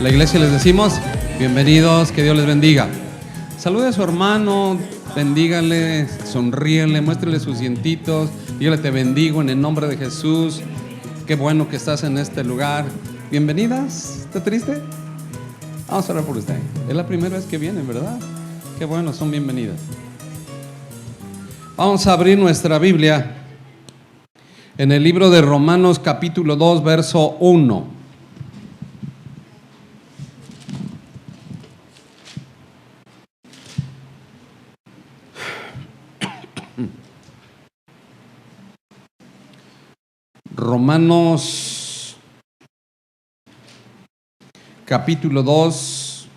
La iglesia les decimos, bienvenidos, que Dios les bendiga. Salude a su hermano, bendígale, sonríele, muéstrele sus dientitos, dígale te bendigo en el nombre de Jesús. Qué bueno que estás en este lugar. Bienvenidas. ¿Está triste? Vamos a orar por usted. Es la primera vez que vienen, ¿verdad? Qué bueno, son bienvenidas. Vamos a abrir nuestra Biblia en el libro de Romanos capítulo 2, verso 1. Romanos capítulo 2,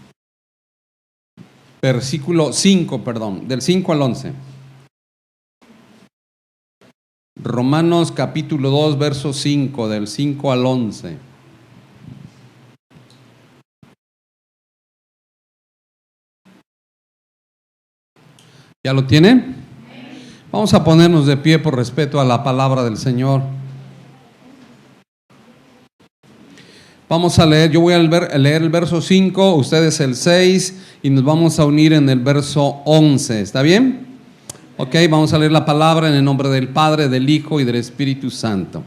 versículo 5, del 5 al 11. Romanos capítulo 2, verso 5, del 5 al 11. ¿Ya lo tienen? Vamos a ponernos de pie por respeto a la palabra del Señor. Vamos a leer, yo voy a leer el verso 5, ustedes el 6 y nos vamos a unir en el verso 11, ¿está bien? Ok, vamos a leer la palabra en el nombre del Padre, del Hijo y del Espíritu Santo.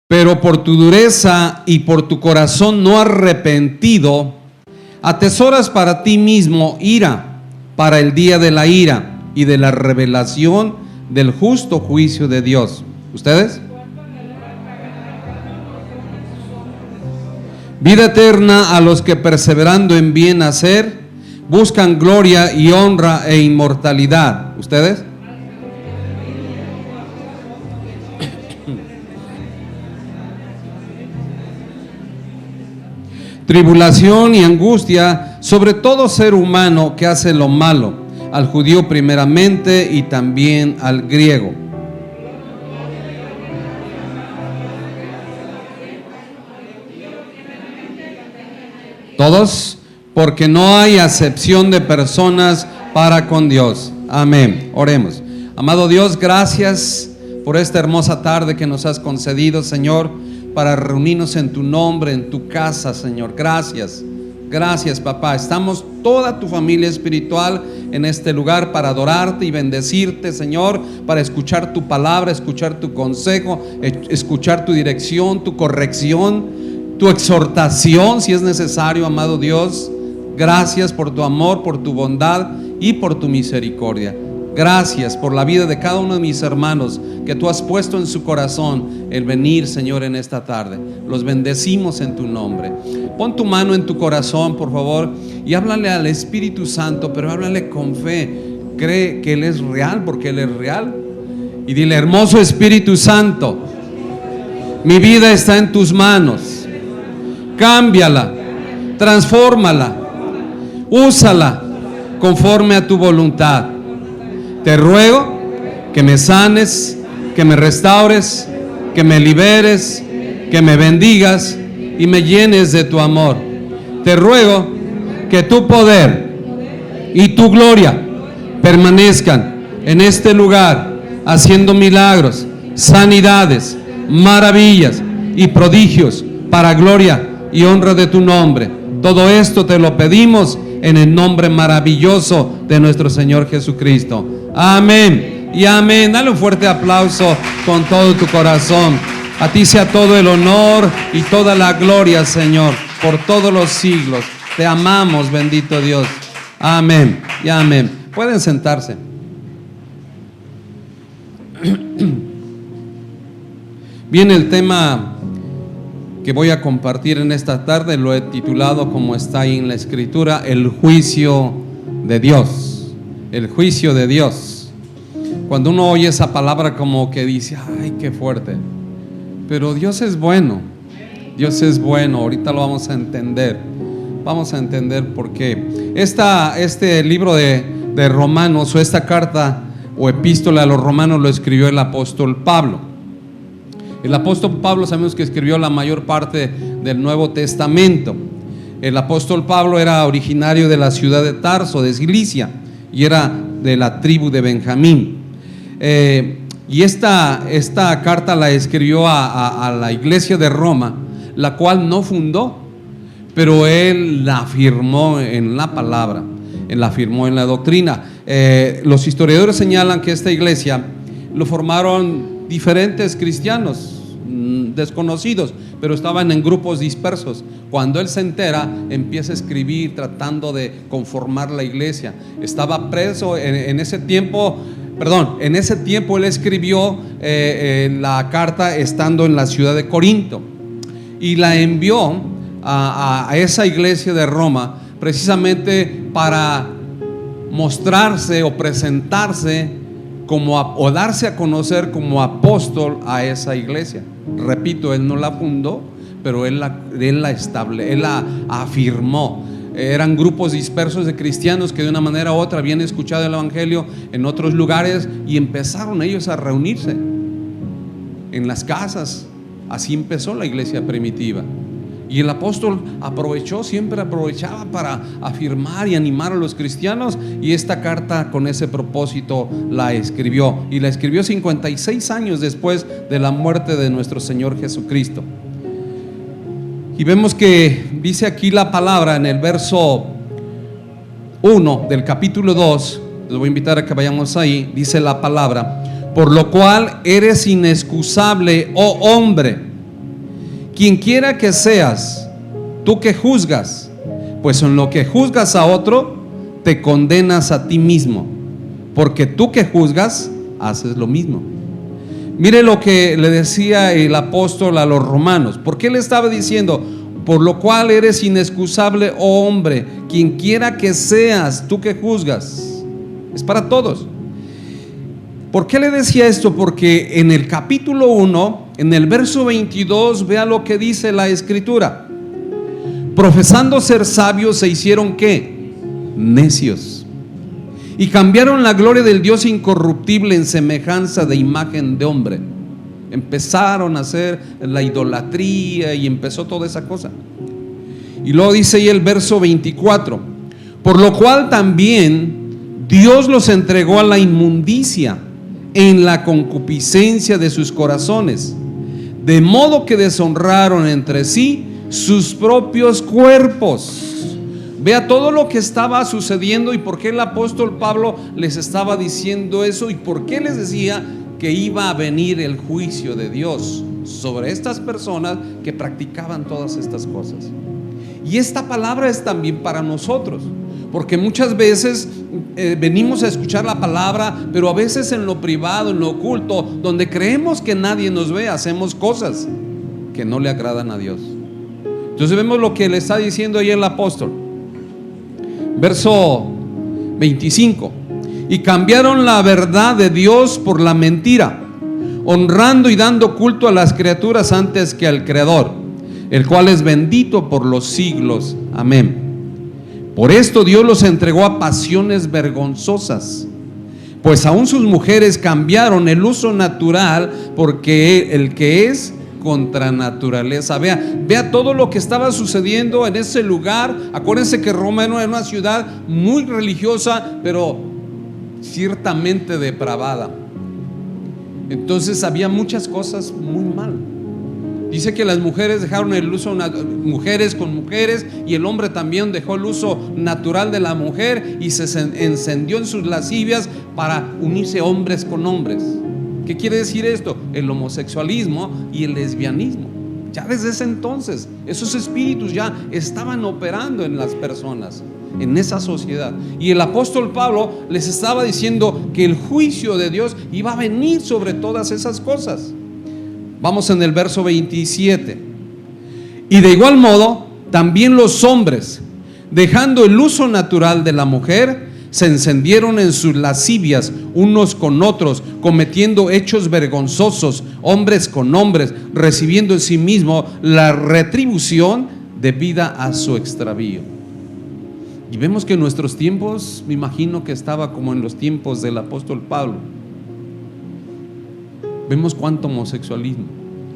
Pero por tu dureza y por tu corazón no arrepentido, atesoras para ti mismo ira, para el día de la ira y de la revelación del justo juicio de Dios. ¿Ustedes? Vida eterna a los que perseverando en bien hacer, buscan gloria y honra e inmortalidad. ¿Ustedes? Tribulación y angustia sobre todo ser humano que hace lo malo, al judío primeramente y también al griego. Todos, porque no hay acepción de personas para con Dios. Amén. Oremos. Amado Dios, gracias por esta hermosa tarde que nos has concedido, Señor, para reunirnos en tu nombre, en tu casa, Señor. Gracias. Gracias, papá. Estamos toda tu familia espiritual en este lugar para adorarte y bendecirte, Señor, para escuchar tu palabra, escuchar tu consejo, escuchar tu dirección, tu corrección, tu exhortación si es necesario, amado Dios. Gracias por tu amor, por tu bondad y por tu misericordia. Gracias por la vida de cada uno de mis hermanos que tú has puesto en su corazón el venir, Señor, en esta tarde. Los bendecimos en tu nombre. Pon tu mano en tu corazón, por favor, y háblale al Espíritu Santo, pero háblale con fe. Cree que Él es real, porque Él es real. Y dile: hermoso Espíritu Santo, mi vida está en tus manos. Cámbiala, transfórmala, úsala conforme a tu voluntad. Te ruego que me sanes, que me restaures, que me liberes, que me bendigas y me llenes de tu amor. Te ruego que tu poder y tu gloria permanezcan en este lugar, haciendo milagros, sanidades, maravillas y prodigios para gloria y honra de tu nombre. Todo esto te lo pedimos en el nombre maravilloso de nuestro Señor Jesucristo. Amén y amén. Dale un fuerte aplauso con todo tu corazón. A ti sea todo el honor y toda la gloria, Señor, por todos los siglos. Te amamos, bendito Dios. Amén y amén. Pueden sentarse. Viene el tema que voy a compartir en esta tarde. Lo he titulado, como está ahí en la escritura, el juicio de Dios. El juicio de Dios. Cuando uno oye esa palabra, como que dice: ay, qué fuerte. Pero Dios es bueno. Dios es bueno. Ahorita lo vamos a entender. Vamos a entender por qué. Este libro de Romanos, o esta carta o epístola a los romanos, lo escribió el apóstol Pablo. El apóstol Pablo sabemos que escribió la mayor parte del Nuevo Testamento. El apóstol Pablo era originario de la ciudad de Tarso, de Cilicia, y era de la tribu de Benjamín. Y esta carta la escribió a la iglesia de Roma, la cual no fundó, pero él la afirmó en la palabra, él la afirmó en la doctrina. Los historiadores señalan que esta iglesia lo formaron diferentes cristianos desconocidos, pero estaban en grupos dispersos. Cuando él se entera, empieza a escribir tratando de conformar la iglesia. Estaba preso en ese tiempo. En ese tiempo él escribió la carta estando en la ciudad de Corinto y la envió a esa iglesia de Roma precisamente para mostrarse o presentarse o darse a conocer como apóstol a esa iglesia. Repito, él no la fundó, pero él la afirmó. Eran grupos dispersos de cristianos que de una manera u otra habían escuchado el evangelio en otros lugares y empezaron ellos a reunirse en las casas. Así empezó la iglesia primitiva. Y el apóstol siempre aprovechaba para afirmar y animar a los cristianos, y esta carta con ese propósito la escribió, y la escribió 56 años después de la muerte de nuestro Señor Jesucristo. Y vemos que dice aquí la palabra en el verso 1 del capítulo 2, les voy a invitar a que vayamos ahí. Dice la palabra: por lo cual eres inexcusable, oh hombre, quien quiera que seas, tú que juzgas, pues en lo que juzgas a otro, te condenas a ti mismo, porque tú que juzgas, haces lo mismo. Mire lo que le decía el apóstol a los romanos. ¿Por qué le estaba diciendo? Por lo cual eres inexcusable, oh hombre, quien quiera que seas, tú que juzgas. Es para todos. ¿Por qué le decía esto? Porque en el capítulo 1, en el verso 22, vea lo que dice la escritura: profesando ser sabios, se hicieron ¿qué? Necios, y cambiaron la gloria del Dios incorruptible en semejanza de imagen de hombre. Empezaron a hacer la idolatría y empezó toda esa cosa. Y luego dice ahí el verso 24: por lo cual también Dios los entregó a la inmundicia en la concupiscencia de sus corazones, de modo que deshonraron entre sí sus propios cuerpos. Vea todo lo que estaba sucediendo y por qué el apóstol Pablo les estaba diciendo eso, y por qué les decía que iba a venir el juicio de Dios sobre estas personas que practicaban todas estas cosas. Y esta palabra es también para nosotros, porque muchas veces venimos a escuchar la palabra, pero a veces en lo privado, en lo oculto, donde creemos que nadie nos ve, hacemos cosas que no le agradan a Dios. Entonces vemos lo que le está diciendo ahí el apóstol. Verso 25: y cambiaron la verdad de Dios por la mentira, honrando y dando culto a las criaturas antes que al Creador, el cual es bendito por los siglos. Amén. Por esto Dios los entregó a pasiones vergonzosas, pues aún sus mujeres cambiaron el uso natural porque el que es contra naturaleza. Vea todo lo que estaba sucediendo en ese lugar. Acuérdense que Roma era una ciudad muy religiosa, pero ciertamente depravada. Entonces había muchas cosas muy mal. Dice que las mujeres dejaron el uso, mujeres con mujeres, y el hombre también dejó el uso natural de la mujer y se encendió en sus lascivias para unirse hombres con hombres. ¿Qué quiere decir esto? El homosexualismo y el lesbianismo. Ya desde ese entonces esos espíritus ya estaban operando en las personas, en esa sociedad. Y el apóstol Pablo les estaba diciendo que el juicio de Dios iba a venir sobre todas esas cosas. Vamos en el verso 27. Y de igual modo también los hombres, dejando el uso natural de la mujer, se encendieron en sus lascivias unos con otros, cometiendo hechos vergonzosos, hombres con hombres, recibiendo en sí mismo la retribución debida a su extravío. Y vemos que en nuestros tiempos, me imagino que estaba como en los tiempos del apóstol Pablo. Vemos cuánto homosexualismo.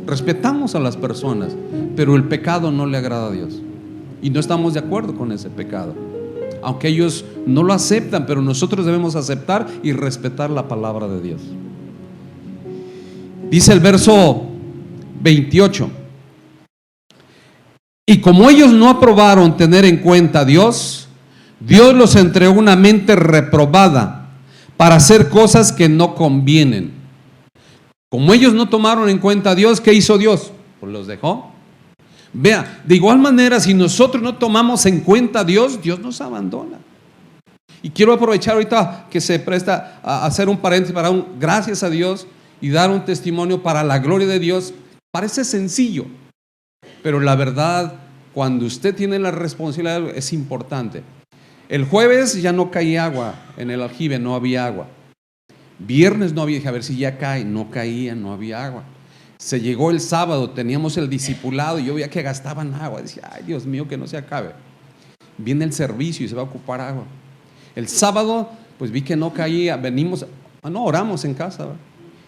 Respetamos a las personas, pero el pecado no le agrada a Dios, y no estamos de acuerdo con ese pecado, aunque ellos no lo aceptan, pero nosotros debemos aceptar y respetar la palabra de Dios. Dice el verso 28: Y como ellos no aprobaron tener en cuenta a Dios, Dios los entregó una mente reprobada para hacer cosas que no convienen. Como ellos no tomaron en cuenta a Dios, ¿qué hizo Dios? Pues los dejó. Vea, de igual manera, si nosotros no tomamos en cuenta a Dios, Dios nos abandona. Y quiero aprovechar ahorita que se presta a hacer un paréntesis para un gracias a Dios y dar un testimonio para la gloria de Dios. Parece sencillo, pero la verdad, cuando usted tiene la responsabilidad, es importante. El jueves ya no caía agua en el aljibe, no había agua. Viernes no había, dije a ver si ya cae, no caía, no había agua. Se llegó el sábado, teníamos el discipulado y yo veía que gastaban agua. Decía, ay Dios mío, que no se acabe. Viene el servicio y se va a ocupar agua. El sábado, pues vi que no caía, venimos, oramos en casa, ¿verdad?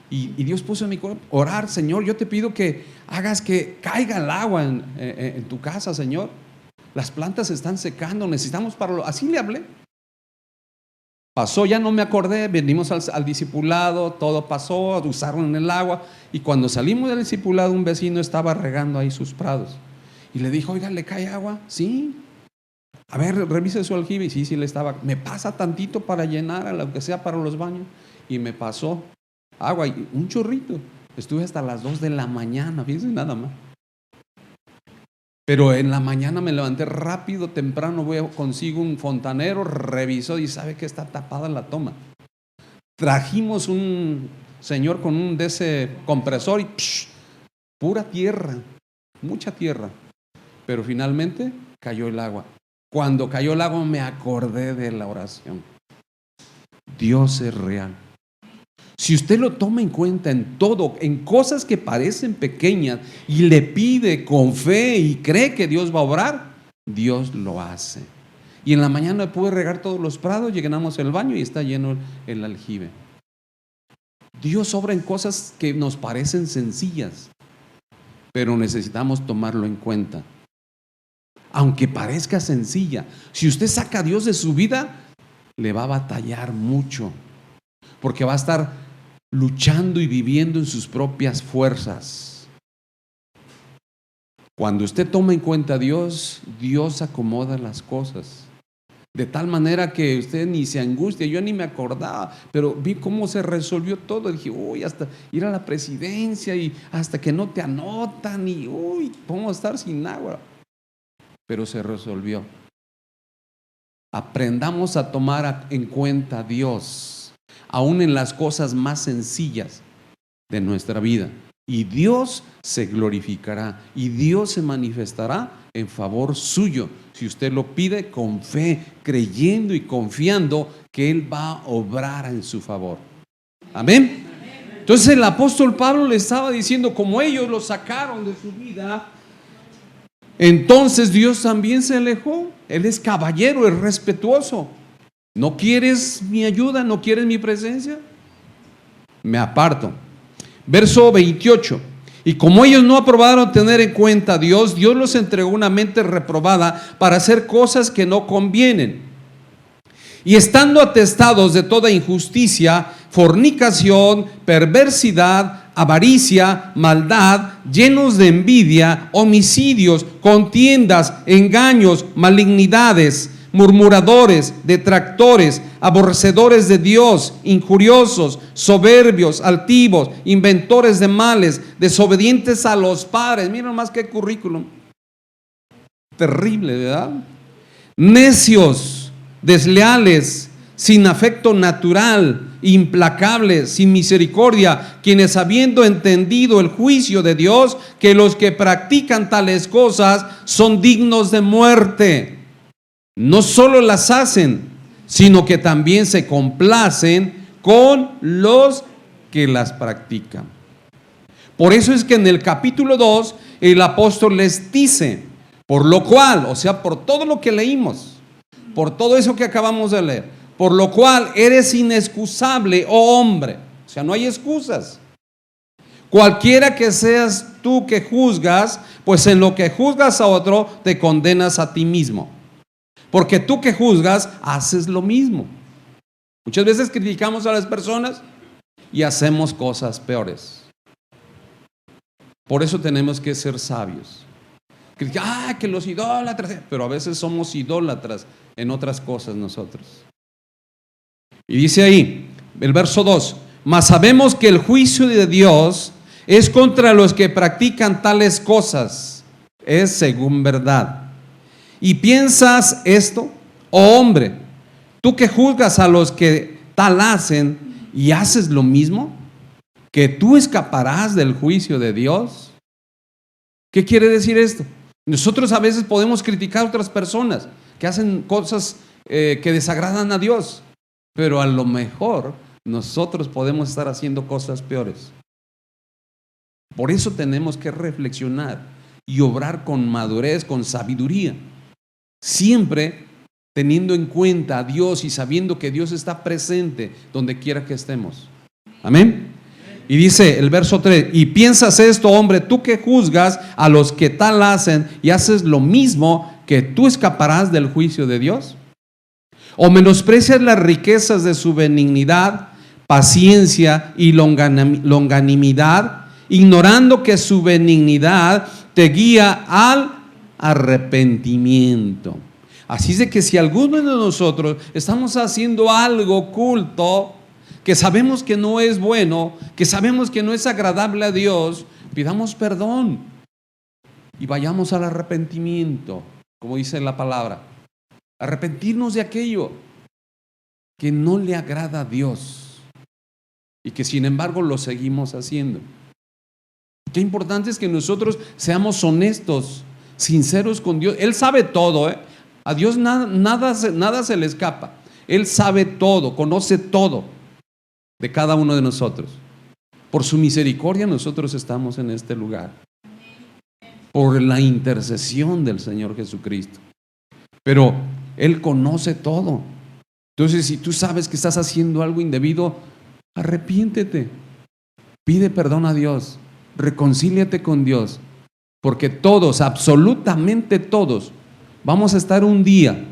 Y Dios puso en mi corazón, orar, Señor, yo te pido que hagas que caiga el agua en tu casa, Señor. Las plantas se están secando, necesitamos así le hablé. Pasó, ya no me acordé, venimos al discipulado, todo pasó, usaron el agua. Y cuando salimos del discipulado, un vecino estaba regando ahí sus prados. Y le dijo, oiga, ¿le cae agua? Sí. A ver, revise su aljibe. Y sí, le estaba. Me pasa tantito para llenar, aunque sea para los baños. Y me pasó agua, y un chorrito. Estuve hasta las 2 de la mañana, fíjense nada más. Pero en la mañana me levanté rápido, temprano, consigo un fontanero, revisó y sabe que está tapada la toma. Trajimos un señor con un de ese compresor y pura tierra, mucha tierra. Pero finalmente cayó el agua. Cuando cayó el agua me acordé de la oración. Dios es real. Si usted lo toma en cuenta en todo, en cosas que parecen pequeñas y le pide con fe y cree que Dios va a obrar, Dios lo hace. Y en la mañana pude regar todos los prados, llenamos el baño y está lleno el aljibe. Dios obra en cosas que nos parecen sencillas, pero necesitamos tomarlo en cuenta. Aunque parezca sencilla, si usted saca a Dios de su vida, le va a batallar mucho, porque va a estar luchando y viviendo en sus propias fuerzas. Cuando usted toma en cuenta a Dios, Dios acomoda las cosas de tal manera que usted ni se angustia. Yo ni me acordaba, pero vi cómo se resolvió todo. Dije, uy, hasta ir a la presidencia y hasta que no te anotan y uy, vamos a estar sin agua. Pero se resolvió. Aprendamos a tomar en cuenta a Dios, aún en las cosas más sencillas de nuestra vida. Y Dios se glorificará y Dios se manifestará en favor suyo, si usted lo pide con fe, creyendo y confiando que Él va a obrar en su favor. Amén. Entonces el apóstol Pablo le estaba diciendo, como ellos lo sacaron de su vida, entonces Dios también se alejó. Él es caballero, es respetuoso. ¿No quieres mi ayuda? ¿No quieres mi presencia? Me aparto. Verso 28. Y como ellos no aprobaron tener en cuenta a Dios, Dios los entregó una mente reprobada para hacer cosas que no convienen. Y estando atestados de toda injusticia, fornicación, perversidad, avaricia, maldad, llenos de envidia, homicidios, contiendas, engaños, malignidades, murmuradores, detractores, aborrecedores de Dios, injuriosos, soberbios, altivos, inventores de males, desobedientes a los padres. Miren más que currículum. Terrible, ¿verdad? Necios, desleales, sin afecto natural, implacables, sin misericordia, quienes habiendo entendido el juicio de Dios, que los que practican tales cosas son dignos de muerte, no solo las hacen, sino que también se complacen con los que las practican. Por eso es que en el capítulo 2 el apóstol les dice, por lo cual, o sea, por todo lo que leímos, por todo eso que acabamos de leer, por lo cual eres inexcusable, oh hombre. O sea, no hay excusas. Cualquiera que seas tú que juzgas, pues en lo que juzgas a otro, te condenas a ti mismo. Porque tú que juzgas, haces lo mismo. Muchas veces criticamos a las personas y hacemos cosas peores. Por eso tenemos que ser sabios. Que los idólatras, pero a veces somos idólatras en otras cosas nosotros. Y dice ahí, el verso 2, mas sabemos que el juicio de Dios es contra los que practican tales cosas, es según verdad. ¿Y piensas esto, oh hombre, tú que juzgas a los que tal hacen y haces lo mismo, que tú escaparás del juicio de Dios? ¿Qué quiere decir esto? Nosotros a veces podemos criticar a otras personas que hacen cosas que desagradan a Dios, pero a lo mejor nosotros podemos estar haciendo cosas peores. Por eso tenemos que reflexionar y obrar con madurez, con sabiduría, siempre teniendo en cuenta a Dios y sabiendo que Dios está presente donde quiera que estemos. Amén. Y dice el verso 3, y piensas esto, hombre, tú que juzgas a los que tal hacen y haces lo mismo, que tú escaparás del juicio de Dios. O menosprecias las riquezas de su benignidad, paciencia y longanimidad, ignorando que su benignidad te guía al arrepentimiento. Así es de que si alguno de nosotros estamos haciendo algo oculto, que sabemos que no es bueno, que sabemos que no es agradable a Dios, pidamos perdón y vayamos al arrepentimiento, como dice la palabra. Arrepentirnos de aquello que no le agrada a Dios y que sin embargo lo seguimos haciendo. Qué importante es que nosotros seamos honestos, sinceros con Dios. Él sabe todo, A Dios nada se le escapa. Él sabe todo, conoce todo de cada uno de nosotros. Por su misericordia nosotros estamos en este lugar, por la intercesión del Señor Jesucristo. Pero Él conoce todo. Entonces, si tú sabes que estás haciendo algo indebido, arrepiéntete, pide perdón a Dios, reconcíliate con Dios, porque todos, absolutamente todos, vamos a estar un día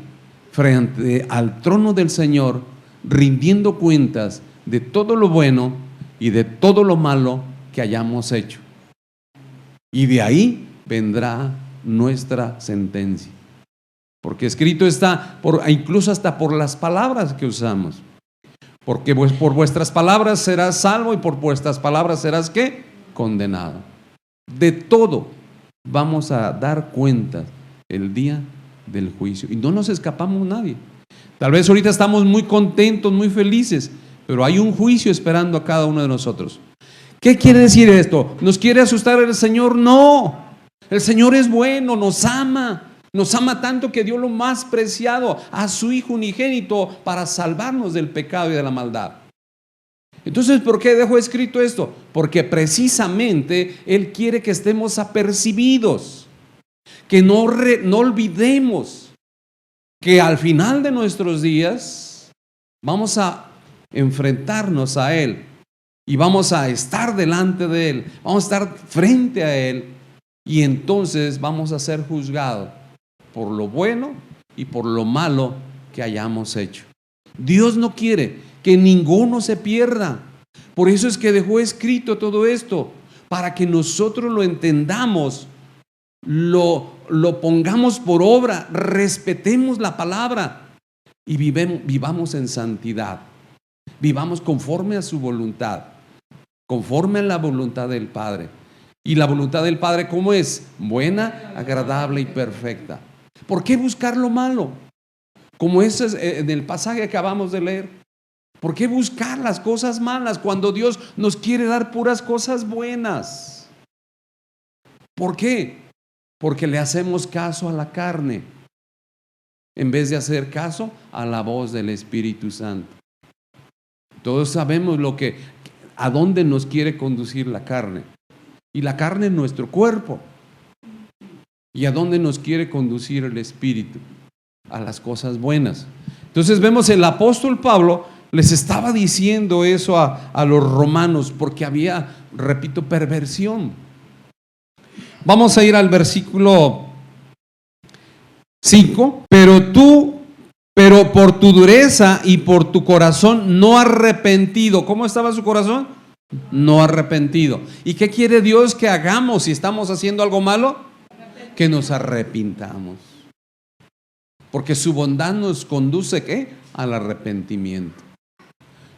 frente al trono del Señor, rindiendo cuentas de todo lo bueno y de todo lo malo que hayamos hecho. Y de ahí vendrá nuestra sentencia. Porque escrito está, incluso hasta por las palabras que usamos. Porque por vuestras palabras serás salvo y por vuestras palabras serás ¿qué? Condenado. De todo vamos a dar cuenta el día del juicio. Y no nos escapamos nadie. Tal vez ahorita estamos muy contentos, muy felices, pero hay un juicio esperando a cada uno de nosotros. ¿Qué quiere decir esto? ¿Nos quiere asustar el Señor? No. El Señor es bueno, nos ama. Nos ama tanto que dio lo más preciado, a su Hijo unigénito, para salvarnos del pecado y de la maldad. Entonces, ¿por qué dejó escrito esto? Porque precisamente Él quiere que estemos apercibidos, que no olvidemos que al final de nuestros días vamos a enfrentarnos a Él y vamos a estar delante de Él, vamos a estar frente a Él, y entonces vamos a ser juzgados por lo bueno y por lo malo que hayamos hecho. Dios no quiere que ninguno se pierda. Por eso es que dejó escrito todo esto, para que nosotros lo entendamos, lo pongamos por obra, respetemos la palabra y vivamos en santidad. Vivamos conforme a su voluntad, conforme a la voluntad del Padre. Y la voluntad del Padre, ¿cómo es? Buena, agradable y perfecta. ¿Por qué buscar lo malo? Como ese es en el pasaje que acabamos de leer. ¿Por qué buscar las cosas malas cuando Dios nos quiere dar puras cosas buenas? ¿Por qué? Porque le hacemos caso a la carne en vez de hacer caso a la voz del Espíritu Santo. Todos sabemos a dónde nos quiere conducir la carne. Y la carne es nuestro cuerpo. ¿Y a dónde nos quiere conducir el Espíritu? A las cosas buenas. Entonces vemos el apóstol Pablo les estaba diciendo eso a los romanos, porque había, repito, perversión. Vamos a ir al versículo 5. Pero por tu dureza y por tu corazón no arrepentido. ¿Cómo estaba su corazón? No arrepentido. ¿Y qué quiere Dios que hagamos si estamos haciendo algo malo? Que nos arrepintamos. Porque su bondad nos conduce, ¿qué? Al arrepentimiento.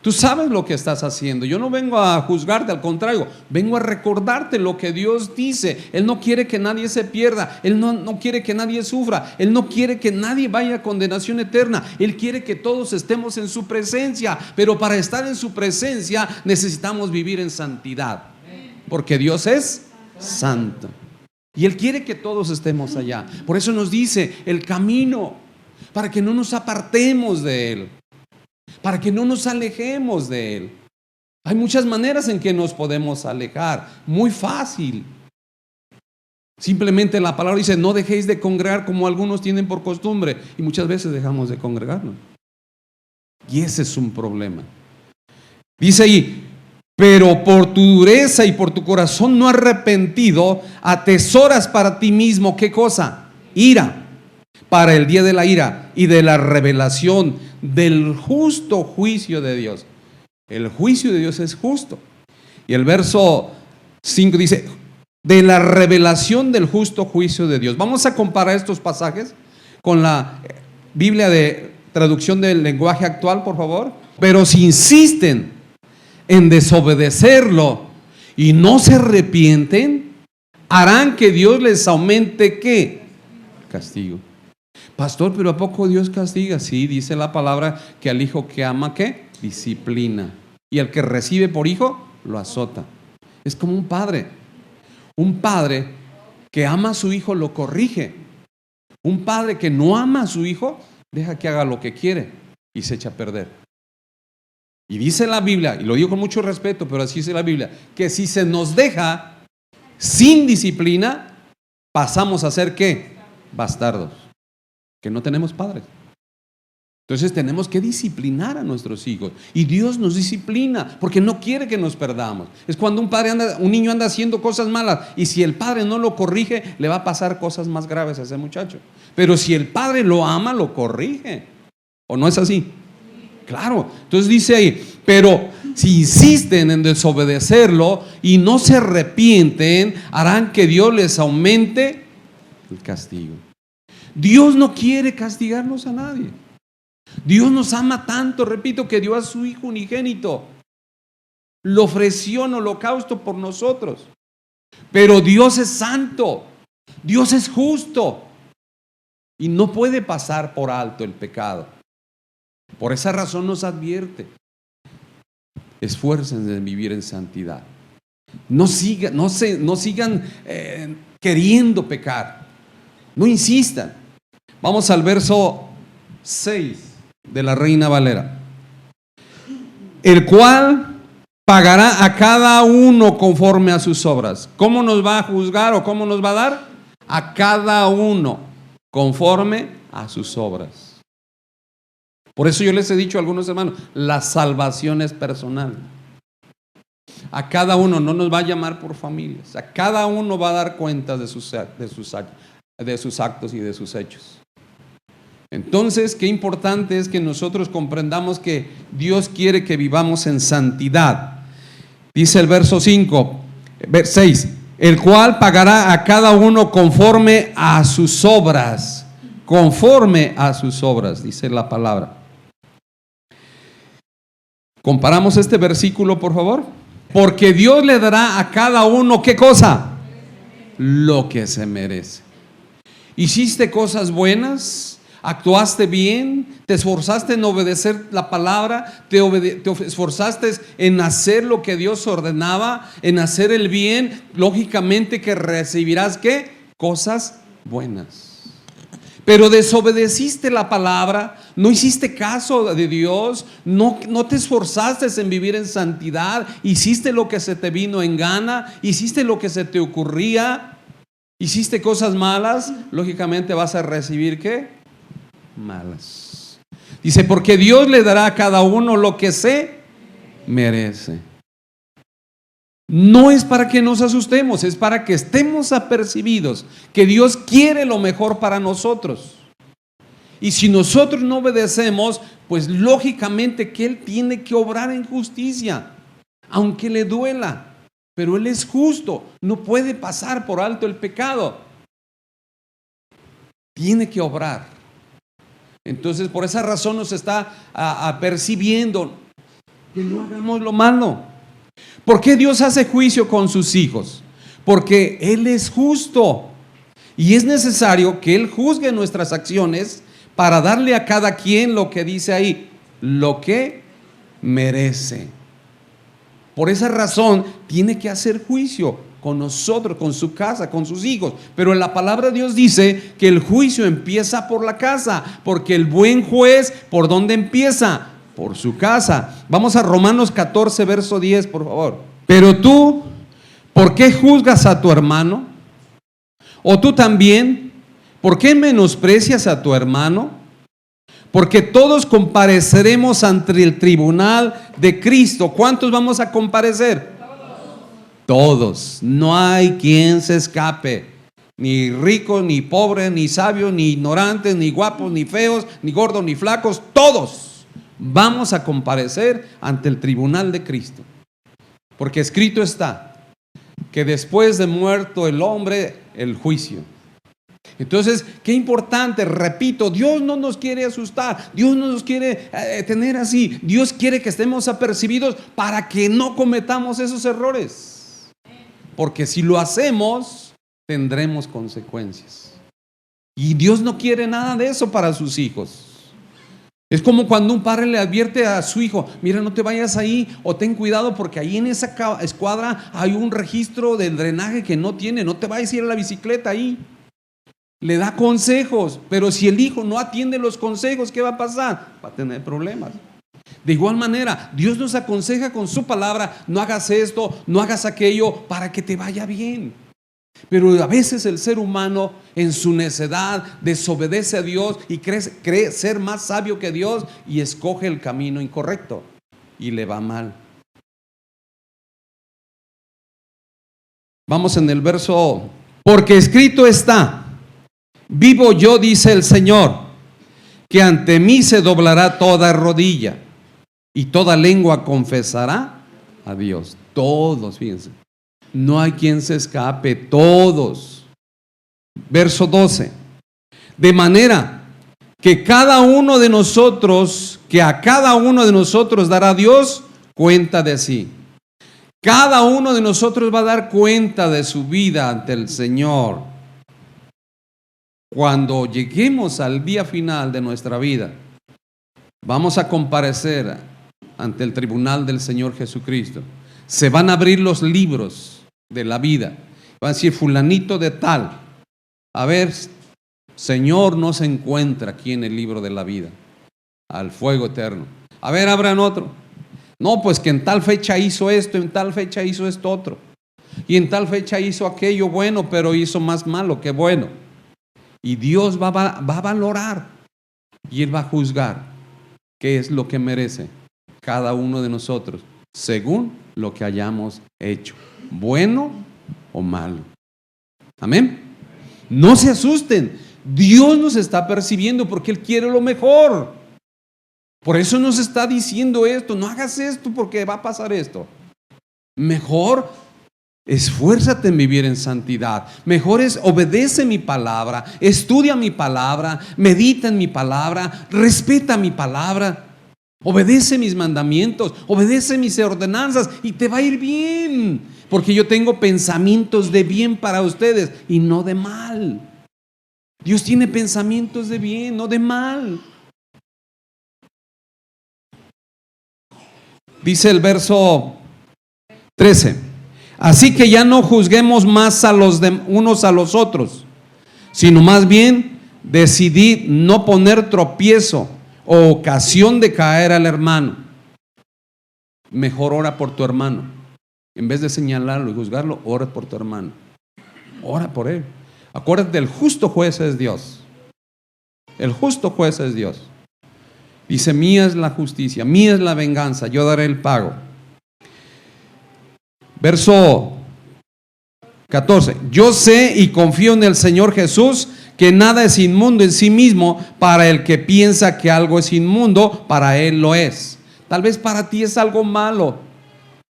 Tú sabes lo que estás haciendo. Yo no vengo a juzgarte, al contrario, vengo a recordarte lo que Dios dice. Él no quiere que nadie se pierda. Él no quiere que nadie sufra. Él no quiere que nadie vaya a condenación eterna. Él quiere que todos estemos en su presencia. Pero para estar en su presencia necesitamos vivir en santidad. Porque Dios es santo. Y Él quiere que todos estemos allá. Por eso nos dice el camino, para que no nos apartemos de Él, para que no nos alejemos de Él. Hay muchas maneras en que nos podemos alejar. Muy fácil. Simplemente la palabra dice: no dejéis de congregar como algunos tienen por costumbre. Y muchas veces dejamos de congregarnos. Y ese es un problema. Dice ahí: pero por tu dureza y por tu corazón no arrepentido, atesoras para ti mismo, ¿qué cosa? Ira, para el día de la ira y de la revelación del justo juicio de Dios. El juicio de Dios es justo. Y el verso 5 dice: de la revelación del justo juicio de Dios. Vamos a comparar estos pasajes con la Biblia de traducción del lenguaje actual, por favor. Pero si insisten en desobedecerlo y no se arrepienten, harán que Dios les aumente ¿qué? Castigo. Pastor, pero ¿a poco Dios castiga? Sí, dice la palabra que al hijo que ama, ¿qué? Disciplina. Y al que recibe por hijo, lo azota. Es como un padre. Un padre que ama a su hijo lo corrige. Un padre que no ama a su hijo, deja que haga lo que quiere y se echa a perder. Y dice la Biblia, y lo digo con mucho respeto, pero así dice la Biblia, que si se nos deja sin disciplina, pasamos a ser ¿qué? Bastardos. Que no tenemos padres. Entonces tenemos que disciplinar a nuestros hijos. Y Dios nos disciplina porque no quiere que nos perdamos. Es cuando un niño anda haciendo cosas malas, y si el padre no lo corrige, le va a pasar cosas más graves a ese muchacho. Pero si el padre lo ama, lo corrige. ¿O no es así? Claro. Entonces dice ahí: pero si insisten en desobedecerlo y no se arrepienten, harán que Dios les aumente el castigo. Dios no quiere castigarnos a nadie. Dios nos ama tanto, repito, que dio a su Hijo unigénito. Lo ofreció en holocausto por nosotros. Pero Dios es santo. Dios es justo. Y no puede pasar por alto el pecado. Por esa razón nos advierte: esfuércense en vivir en santidad. No sigan queriendo pecar. No insistan. Vamos al verso 6 de la Reina Valera. El cual pagará a cada uno conforme a sus obras. ¿Cómo nos va a juzgar o cómo nos va a dar? A cada uno conforme a sus obras. Por eso yo les he dicho a algunos hermanos, la salvación es personal. A cada uno, no nos va a llamar por familias. A cada uno va a dar cuenta de sus actos y de sus hechos. Entonces, qué importante es que nosotros comprendamos que Dios quiere que vivamos en santidad. Dice el verso 6, el cual pagará a cada uno conforme a sus obras. Conforme a sus obras, dice la palabra. Comparamos este versículo, por favor. Porque Dios le dará a cada uno, ¿qué cosa? Lo que se merece. ¿Hiciste cosas buenas? ¿Actuaste bien? ¿Te esforzaste en obedecer la palabra? ¿Te esforzaste en hacer lo que Dios ordenaba? ¿En hacer el bien? Lógicamente que recibirás ¿qué? Cosas buenas. Pero desobedeciste la palabra, no hiciste caso de Dios, no te esforzaste en vivir en santidad, hiciste lo que se te vino en gana, hiciste lo que se te ocurría, hiciste cosas malas, lógicamente vas a recibir ¿qué? Malas. Dice, porque Dios le dará a cada uno lo que se merece. No es para que nos asustemos, es para que estemos apercibidos que Dios quiere lo mejor para nosotros. Y si nosotros no obedecemos, pues lógicamente que Él tiene que obrar en justicia, aunque le duela. Pero Él es justo, no puede pasar por alto el pecado. tiene que obrar. Entonces, por esa razón nos está apercibiendo que no hagamos lo malo. ¿Por qué Dios hace juicio con sus hijos? Porque Él es justo y es necesario que Él juzgue nuestras acciones para darle a cada quien lo que dice ahí, lo que merece. Por esa razón tiene que hacer juicio con nosotros, con su casa, con sus hijos. Pero en la palabra de Dios dice que el juicio empieza por la casa, porque el buen juez, ¿por dónde empieza? Por su casa. Vamos a Romanos 14, verso 10, por favor. Pero tú, ¿por qué juzgas a tu hermano? ¿O tú también, por qué menosprecias a tu hermano? Porque todos compareceremos ante el tribunal de Cristo. ¿Cuántos vamos a comparecer? Todos. No hay quien se escape. Ni rico, ni pobre, ni sabio, ni ignorantes, ni guapos, ni feos, ni gordos, ni flacos. Todos vamos a comparecer ante el tribunal de Cristo. Porque escrito está que después de muerto el hombre, el juicio. Entonces, qué importante, repito, Dios no nos quiere asustar, Dios no nos quiere tener así, Dios quiere que estemos apercibidos para que no cometamos esos errores, porque si lo hacemos, tendremos consecuencias, y Dios no quiere nada de eso para sus hijos. Es como cuando un padre le advierte a su hijo, mira, no te vayas ahí, o ten cuidado porque ahí en esa escuadra hay un registro del drenaje que no tiene, no te vayas a ir a la bicicleta ahí. Le da consejos, pero si el hijo no atiende los consejos, ¿qué va a pasar? Va a tener problemas. De igual manera, Dios nos aconseja con su palabra, no hagas esto, no hagas aquello, para que te vaya bien. Pero a veces el ser humano en su necedad desobedece a Dios y cree ser más sabio que Dios y escoge el camino incorrecto y le va mal. Vamos en el verso, porque escrito está, vivo yo, dice el Señor, que ante mí se doblará toda rodilla y toda lengua confesará a Dios. Todos, fíjense. No hay quien se escape, todos. Verso 12. De manera que cada uno de nosotros, que a cada uno de nosotros dará Dios cuenta de sí. Cada uno de nosotros va a dar cuenta de su vida ante el Señor. Cuando lleguemos al día final de nuestra vida, vamos a comparecer ante el tribunal del Señor Jesucristo. Se van a abrir los libros de la vida. Va a decir fulanito de tal, a ver, Señor, no se encuentra aquí en el libro de la vida, al fuego eterno. A ver, abran otro. No, pues que en tal fecha hizo esto, en tal fecha hizo esto otro, y en tal fecha hizo aquello bueno, pero hizo más malo que bueno. Y Dios va a valorar y Él va a juzgar qué es lo que merece cada uno de nosotros, según lo que hayamos hecho, bueno o malo. Amén. No se asusten, Dios nos está percibiendo porque Él quiere lo mejor. Por eso nos está diciendo esto, no hagas esto porque va a pasar esto. Mejor esfuérzate en vivir en santidad. Mejor es obedece mi palabra, estudia mi palabra, medita en mi palabra, respeta mi palabra. Obedece mis mandamientos, obedece mis ordenanzas y te va a ir bien, porque yo tengo pensamientos de bien para ustedes y no de mal. Dios tiene pensamientos de bien, no de mal. Dice el verso 13: así que ya no juzguemos más a los unos a los otros, sino más bien decidid no poner tropiezo o ocasión de caer al hermano. Mejor ora por tu hermano. En vez de señalarlo y juzgarlo, ora por tu hermano. Ora por él. Acuérdate, el justo juez es Dios. El justo juez es Dios. Dice, mía es la justicia, mía es la venganza, yo daré el pago. Verso 14. Yo sé y confío en el Señor Jesús, que nada es inmundo en sí mismo. Para el que piensa que algo es inmundo, para él lo es. Tal vez para ti es algo malo,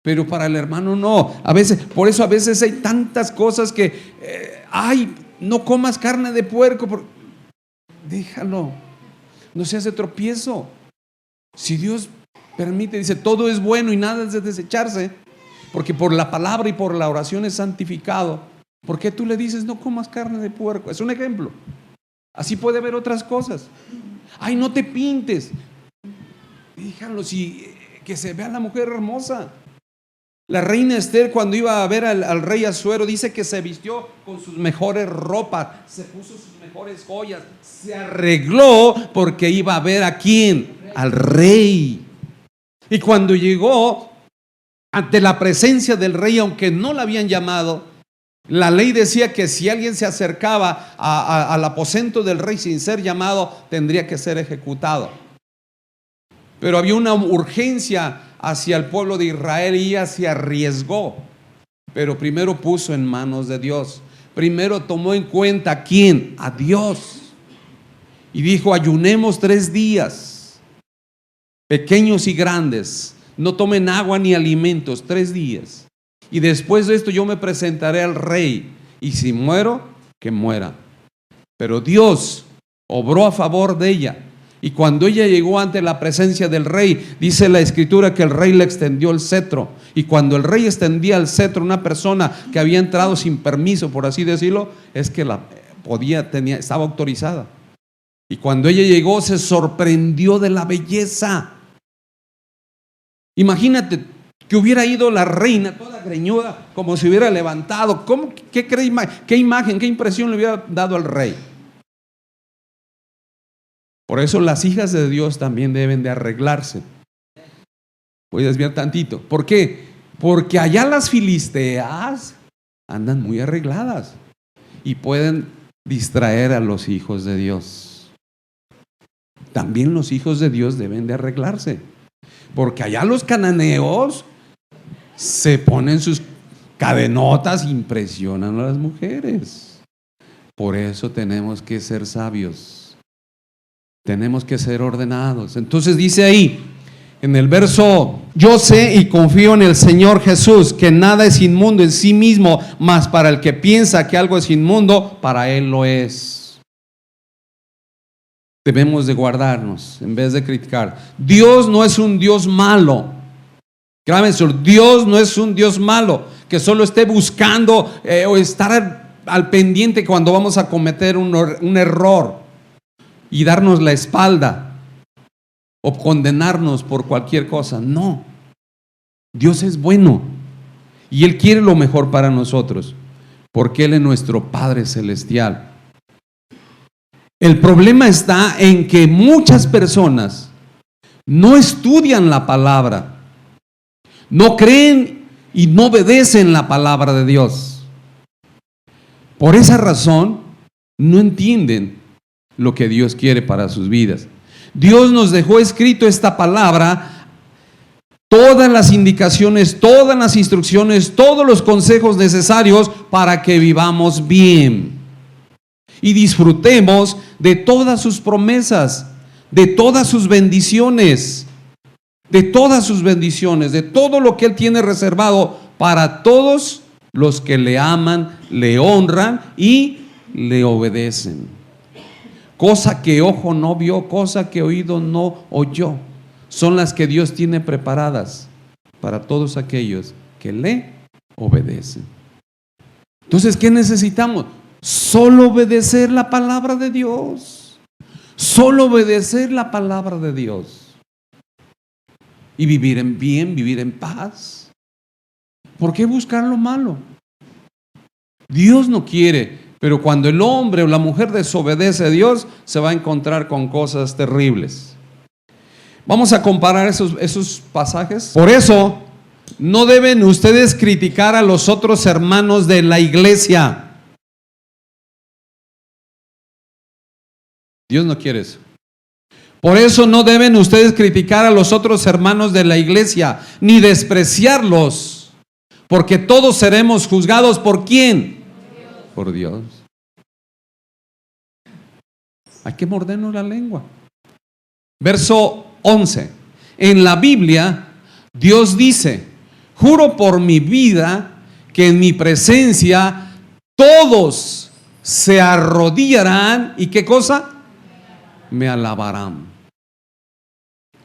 pero para el hermano no. A veces, por eso a veces hay tantas cosas que, ay, no comas carne de puerco. déjalo, no se hace tropiezo. Si Dios permite, dice, todo es bueno y nada es de desecharse, porque por la palabra y por la oración es santificado. ¿Por qué tú le dices no comas carne de puerco? Es un ejemplo. Así puede haber otras cosas. Ay, no te pintes. Déjalo, que se vea la mujer hermosa. La reina Esther, cuando iba a ver al rey Asuero, dice que se vistió con sus mejores ropas, se puso sus mejores joyas, se arregló porque iba a ver a quién, al rey. Y cuando llegó ante la presencia del rey, aunque no la habían llamado, la ley decía que si alguien se acercaba al aposento del rey sin ser llamado, tendría que ser ejecutado. Pero había una urgencia hacia el pueblo de Israel y ella se arriesgó. Pero primero puso en manos de Dios. Primero tomó en cuenta ¿a quién? A Dios. Y dijo, ayunemos 3 días, pequeños y grandes. No tomen agua ni alimentos 3 días. Y después de esto yo me presentaré al rey. Y si muero, que muera. Pero Dios obró a favor de ella. Y cuando ella llegó ante la presencia del rey, dice la escritura que el rey le extendió el cetro. Y cuando el rey extendía el cetro a una persona que había entrado sin permiso, por así decirlo, es que estaba autorizada. Y cuando ella llegó, se sorprendió de la belleza. Imagínate que hubiera ido la reina toda greñuda, como si hubiera levantado. ¿Qué imagen, qué impresión le hubiera dado al rey? Por eso las hijas de Dios también deben de arreglarse. Voy a desviar tantito. ¿Por qué? Porque allá las filisteas andan muy arregladas y pueden distraer a los hijos de Dios. También los hijos de Dios deben de arreglarse. Porque allá los cananeos se ponen sus cadenotas, impresionan a las mujeres. Por eso tenemos que ser sabios. Tenemos que ser ordenados. Entonces dice ahí, en el verso, yo sé y confío en el Señor Jesús, que nada es inmundo en sí mismo, mas para el que piensa que algo es inmundo, para él lo es. Debemos de guardarnos en vez de criticar. Dios no es un Dios malo. Grábense, Dios no es un Dios malo, que solo esté buscando o estar al pendiente cuando vamos a cometer un error y darnos la espalda o condenarnos por cualquier cosa. No, Dios es bueno y Él quiere lo mejor para nosotros, porque Él es nuestro Padre Celestial. El problema está en que muchas personas no estudian la palabra, no creen y no obedecen la palabra de Dios. Por esa razón no entienden lo que Dios quiere para sus vidas. Dios nos dejó escrito esta palabra, todas las indicaciones, todas las instrucciones, todos los consejos necesarios para que vivamos bien y disfrutemos de todas sus promesas, de todas sus bendiciones, de todo lo que Él tiene reservado para todos los que le aman, le honran y le obedecen. Cosa que ojo no vio, cosa que oído no oyó, son las que Dios tiene preparadas para todos aquellos que le obedecen. Entonces, ¿qué necesitamos? Solo obedecer la palabra de Dios. Solo obedecer la palabra de Dios. Y vivir en bien, vivir en paz. ¿Por qué buscar lo malo? Dios no quiere. Pero cuando el hombre o la mujer desobedece a Dios, se va a encontrar con cosas terribles. Vamos a comparar esos pasajes. Por eso, no deben ustedes criticar a los otros hermanos de la iglesia. Dios no quiere eso. Por eso no deben ustedes criticar a los otros hermanos de la iglesia, ni despreciarlos, porque todos seremos juzgados ¿por quién? Por Dios. Hay que mordernos la lengua. Verso 11. En la Biblia, Dios dice: juro por mi vida que en mi presencia todos se arrodillarán. ¿Y qué cosa? me alabarán.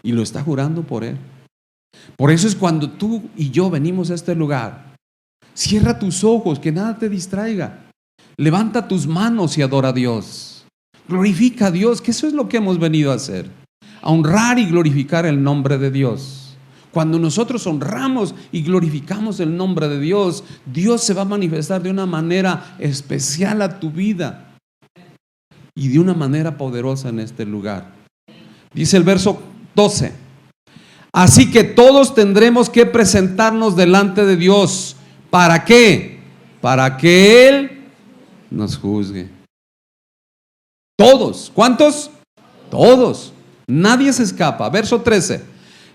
Y lo está jurando por Él. Por eso es cuando tú y yo venimos a este lugar. Cierra tus ojos, que nada te distraiga. Levanta tus manos y adora a Dios. Glorifica a Dios, que eso es lo que hemos venido a hacer. A honrar y glorificar el nombre de Dios. Cuando nosotros honramos y glorificamos el nombre de Dios, Dios se va a manifestar de una manera especial a tu vida y de una manera poderosa en este lugar. Dice el verso 12: así que todos tendremos que presentarnos delante de Dios. ¿Para qué? Para que Él nos juzgue. Todos. ¿Cuántos? Todos. Nadie se escapa. Verso 13: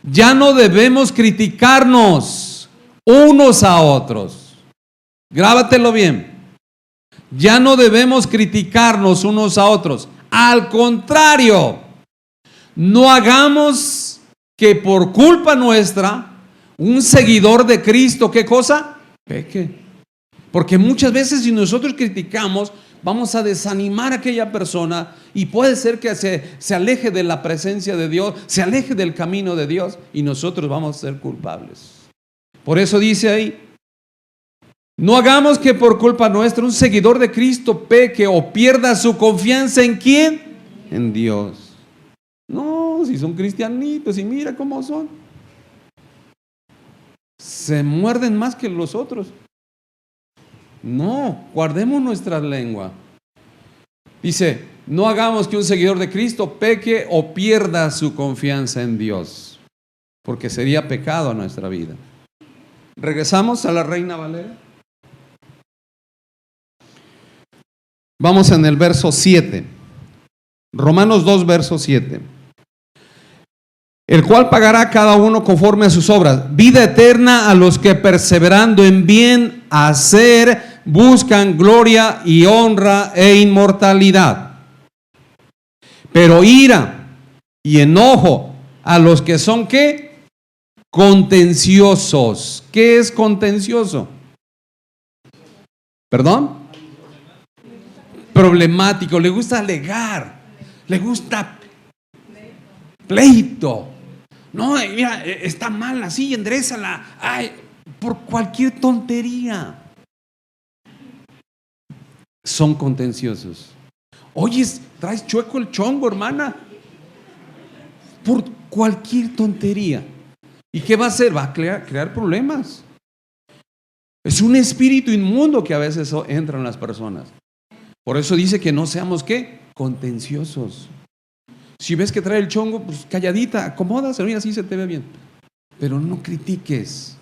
ya no debemos criticarnos unos a otros. Grábatelo bien. Ya no debemos criticarnos unos a otros. Al contrario, no hagamos que por culpa nuestra un seguidor de Cristo, ¿qué cosa? Peque. Porque muchas veces si nosotros criticamos, vamos a desanimar a aquella persona y puede ser que se aleje de la presencia de Dios, se aleje del camino de Dios y nosotros vamos a ser culpables. Por eso dice ahí: no hagamos que por culpa nuestra un seguidor de Cristo peque o pierda su confianza. ¿En quién? En Dios. No, si son cristianitos y mira cómo son. Se muerden más que los otros. No, guardemos nuestra lengua. Dice: no hagamos que un seguidor de Cristo peque o pierda su confianza en Dios, porque sería pecado a nuestra vida. Regresamos a la Reina Valera. Vamos en el verso 7. Romanos 2, verso 7. El cual pagará a cada uno conforme a sus obras. Vida eterna a los que perseverando en bien hacer buscan gloria y honra e inmortalidad. Pero ira y enojo a los que son ¿qué? Contenciosos. ¿Qué es contencioso? ¿Perdón? Problemático. Le gusta alegar. Le gusta pleito. No, mira, está mal así, endrézala. Ay, por cualquier tontería. Son contenciosos. Oye, traes chueco el chongo, hermana. Por cualquier tontería. ¿Y qué va a hacer? Va a crear problemas. Es un espíritu inmundo que a veces entra en las personas. Por eso dice que no seamos ¿qué? Contenciosos. Si ves que trae el chongo, pues calladita, acomódase, mira, así se te ve bien. Pero no critiques,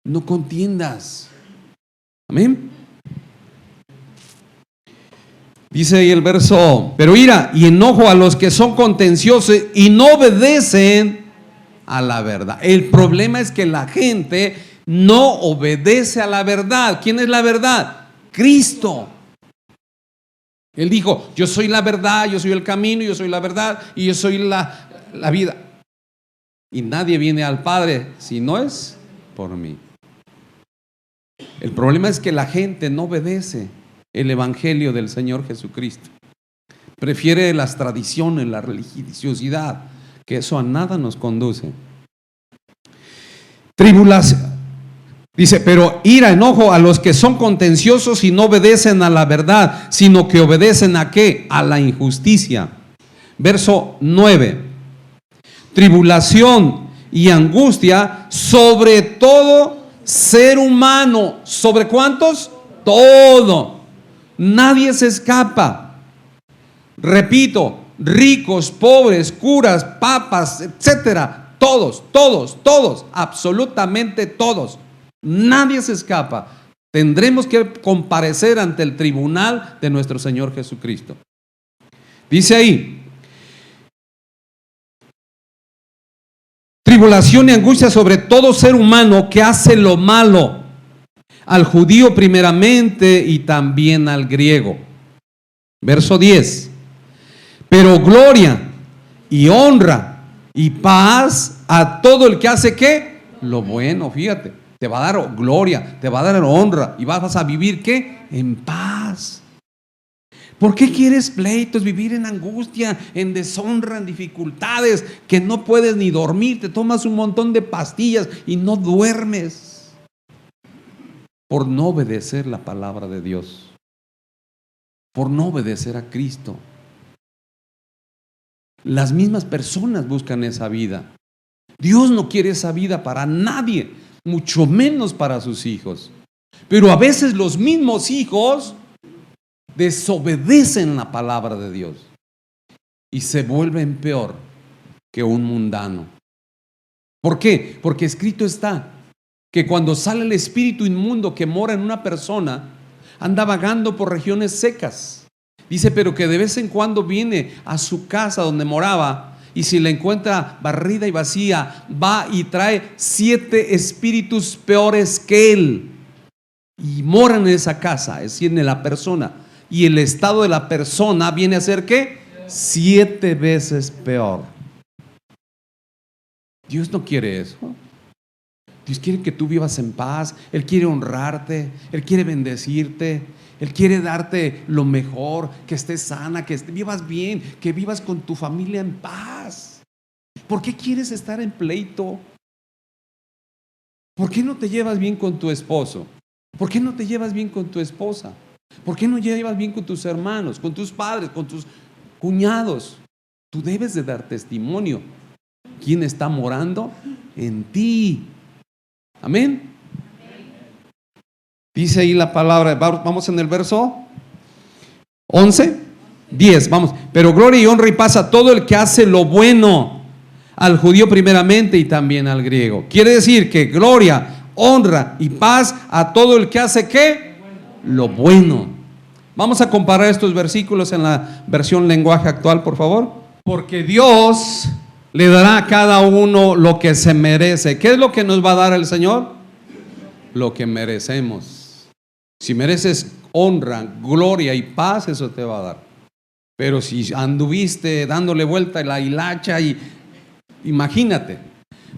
no contiendas. Amén. Dice ahí el verso: pero ira y enojo a los que son contenciosos y no obedecen a la verdad. El problema es que la gente no obedece a la verdad. ¿Quién es la verdad? Cristo. Él dijo: yo soy la verdad, yo soy el camino, yo soy la verdad y yo soy la vida. Y nadie viene al Padre si no es por mí. El problema es que la gente no obedece el evangelio del Señor Jesucristo. Prefiere las tradiciones, la religiosidad, que eso a nada nos conduce. Tribulación. Dice: pero ira, enojo a los que son contenciosos y no obedecen a la verdad, sino que obedecen ¿a qué? A la injusticia. Verso 9: tribulación y angustia sobre todo ser humano. ¿Sobre cuántos? Todo. Nadie se escapa. Repito, ricos, pobres, curas, papas, etcétera. Todos, absolutamente todos. Nadie se escapa. Tendremos que comparecer ante el tribunal de nuestro Señor Jesucristo. Dice ahí: tribulación y angustia sobre todo ser humano que hace lo malo, al judío primeramente y también al griego. Verso 10: pero gloria y honra y paz a todo el que hace ¿qué? Lo bueno. Fíjate, te va a dar gloria, te va a dar honra y vas a vivir ¿qué? En paz. ¿Por qué quieres pleitos, vivir en angustia, en deshonra, en dificultades, que no puedes ni dormir? Te tomas un montón de pastillas y no duermes por no obedecer la palabra de Dios, por no obedecer a Cristo. Las mismas personas buscan esa vida. Dios no quiere esa vida para nadie, mucho menos para sus hijos. Pero a veces los mismos hijos desobedecen la palabra de Dios y se vuelven peor que un mundano. ¿Por qué? Porque escrito está que cuando sale el espíritu inmundo que mora en una persona, anda vagando por regiones secas. Dice, pero que de vez en cuando viene a su casa donde moraba, y si la encuentra barrida y vacía, va y trae 7 espíritus peores que él y moran en esa casa, es decir, en la persona. Y el estado de la persona viene a ser ¿qué? 7 veces peor. Dios no quiere eso. Dios quiere que tú vivas en paz. Él quiere honrarte, Él quiere bendecirte, Él quiere darte lo mejor, que estés sana, que vivas bien, que vivas con tu familia en paz. ¿Por qué quieres estar en pleito? ¿Por qué no te llevas bien con tu esposo? ¿Por qué no te llevas bien con tu esposa? ¿Por qué no llevas bien con tus hermanos, con tus padres, con tus cuñados? Tú debes de dar testimonio. ¿Quién está morando en ti? Amén. Dice ahí la palabra, vamos en el verso 11, 10, vamos. Pero gloria y honra y paz a todo el que hace lo bueno, al judío primeramente y también al griego. Quiere decir que gloria, honra y paz a todo el que hace ¿qué? Lo bueno. Vamos a comparar estos versículos en la versión lenguaje actual, por favor. Porque Dios le dará a cada uno lo que se merece. ¿Qué es lo que nos va a dar el Señor? Lo que merecemos. Si mereces honra, gloria y paz, eso te va a dar. Pero si anduviste dándole vuelta a la hilacha, y imagínate.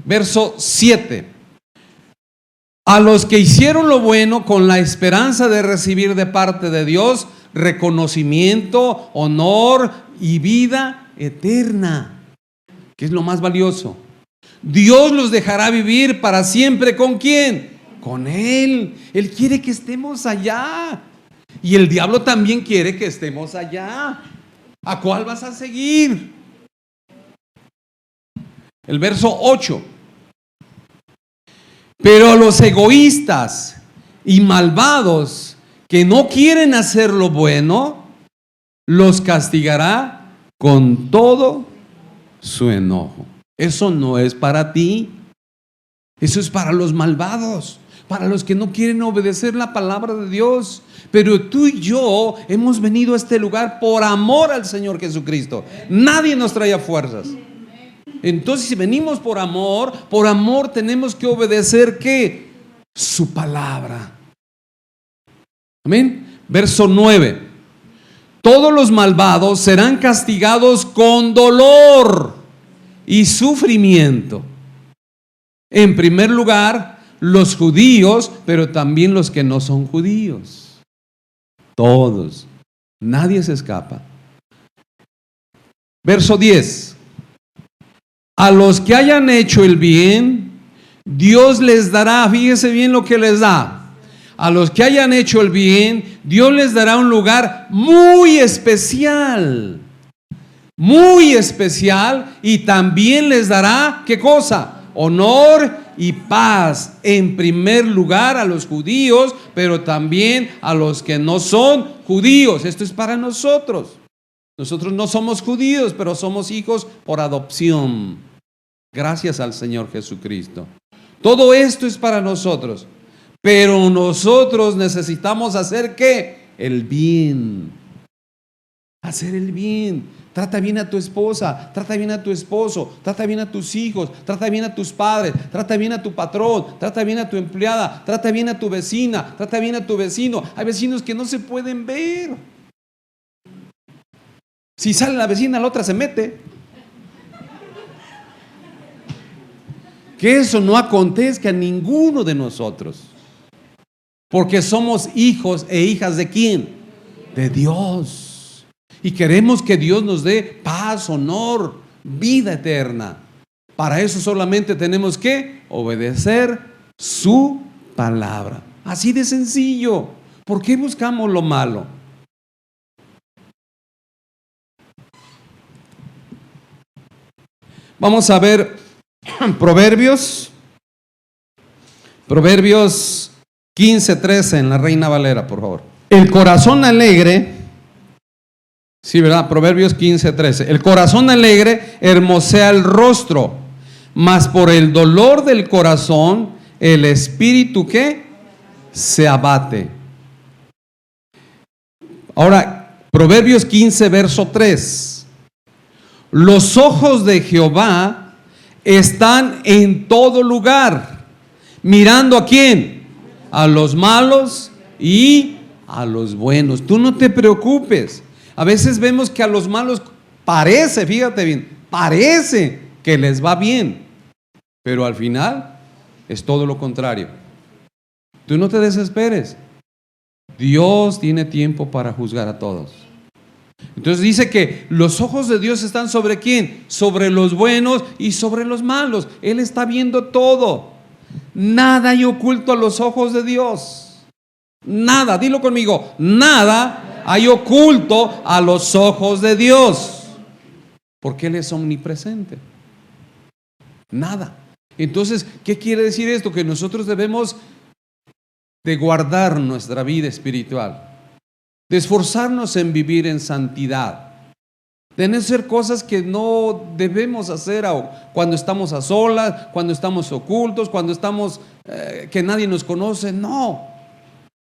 Verso 7. A los que hicieron lo bueno con la esperanza de recibir de parte de Dios reconocimiento, honor y vida eterna, que es lo más valioso. Dios los dejará vivir para siempre. ¿Con quién? Con Él. Él quiere que estemos allá. Y el diablo también quiere que estemos allá. ¿A cuál vas a seguir? El verso 8. Pero a los egoístas y malvados que no quieren hacer lo bueno, los castigará con todo su enojo. Eso no es para ti. Eso es para los malvados, para los que no quieren obedecer la palabra de Dios. Pero tú y yo hemos venido a este lugar por amor al Señor Jesucristo. Nadie nos trae a fuerzas. Entonces, si venimos por amor tenemos que obedecer ¿qué? Su palabra. Amén. Verso 9. Todos los malvados serán castigados con dolor y sufrimiento. En primer lugar, los judíos, pero también los que no son judíos. Todos. Nadie se escapa. Verso 10. A los que hayan hecho el bien, Dios les dará, fíjese bien lo que les da. A los que hayan hecho el bien, Dios les dará un lugar muy especial. Muy especial, y también les dará, ¿qué cosa? Honor y paz. En primer lugar a los judíos, pero también a los que no son judíos. Esto es para nosotros. Nosotros no somos judíos, pero somos hijos por adopción, gracias al Señor Jesucristo. Todo esto es para nosotros, pero nosotros necesitamos hacer ¿qué? El bien. Hacer el bien. Trata bien a tu esposa, trata bien a tu esposo, trata bien a tus hijos, trata bien a tus padres, trata bien a tu patrón, trata bien a tu empleada, trata bien a tu vecina, trata bien a tu vecino. Hay vecinos que no se pueden ver. Si sale la vecina, la otra se mete. Que eso no acontezca a ninguno de nosotros, porque somos hijos e hijas ¿de quién? de Dios. Y queremos que Dios nos dé paz, honor, vida eterna. Para eso solamente tenemos que obedecer su palabra. Así de sencillo. ¿Por qué buscamos lo malo? Vamos a ver Proverbios 15:13 en la Reina Valera, por favor. El corazón alegre, sí, ¿verdad? Proverbios 15:13. El corazón alegre hermosea el rostro, mas por el dolor del corazón el espíritu, ¿qué? Se abate. Ahora, Proverbios 15, verso 3. Los ojos de Jehová están en todo lugar, mirando ¿a quién? A los malos y a los buenos. Tú no te preocupes. A veces vemos que a los malos parece, fíjate bien, parece que les va bien, pero al final es todo lo contrario. Tú no te desesperes. Dios tiene tiempo para juzgar a todos. Entonces dice que los ojos de Dios están ¿sobre quién? Sobre los buenos y sobre los malos. Él está viendo todo. Nada hay oculto a los ojos de Dios. Nada, dilo conmigo, nada hay oculto a los ojos de Dios. Porque Él es omnipresente. Nada. Entonces, ¿qué quiere decir esto? Que nosotros debemos de guardar nuestra vida espiritual, de esforzarnos en vivir en santidad, de no hacer cosas que no debemos hacer cuando estamos a solas, cuando estamos ocultos, cuando estamos que nadie nos conoce. No,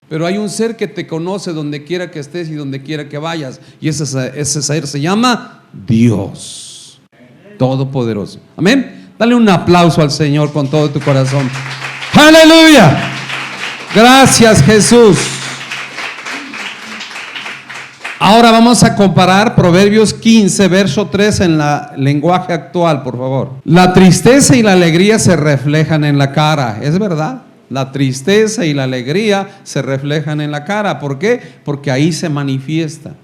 pero hay un ser que te conoce donde quiera que estés y donde quiera que vayas, y ese ser se llama Dios Todopoderoso. Amén. Dale un aplauso al Señor con todo tu corazón. ¡Aleluya! Gracias, Jesús. Ahora vamos a comparar Proverbios 15, verso 3 en la lenguaje actual, por favor. La tristeza y la alegría se reflejan en la cara. ¿Es verdad? La tristeza y la alegría se reflejan en la cara. ¿Por qué? Porque ahí se manifiesta.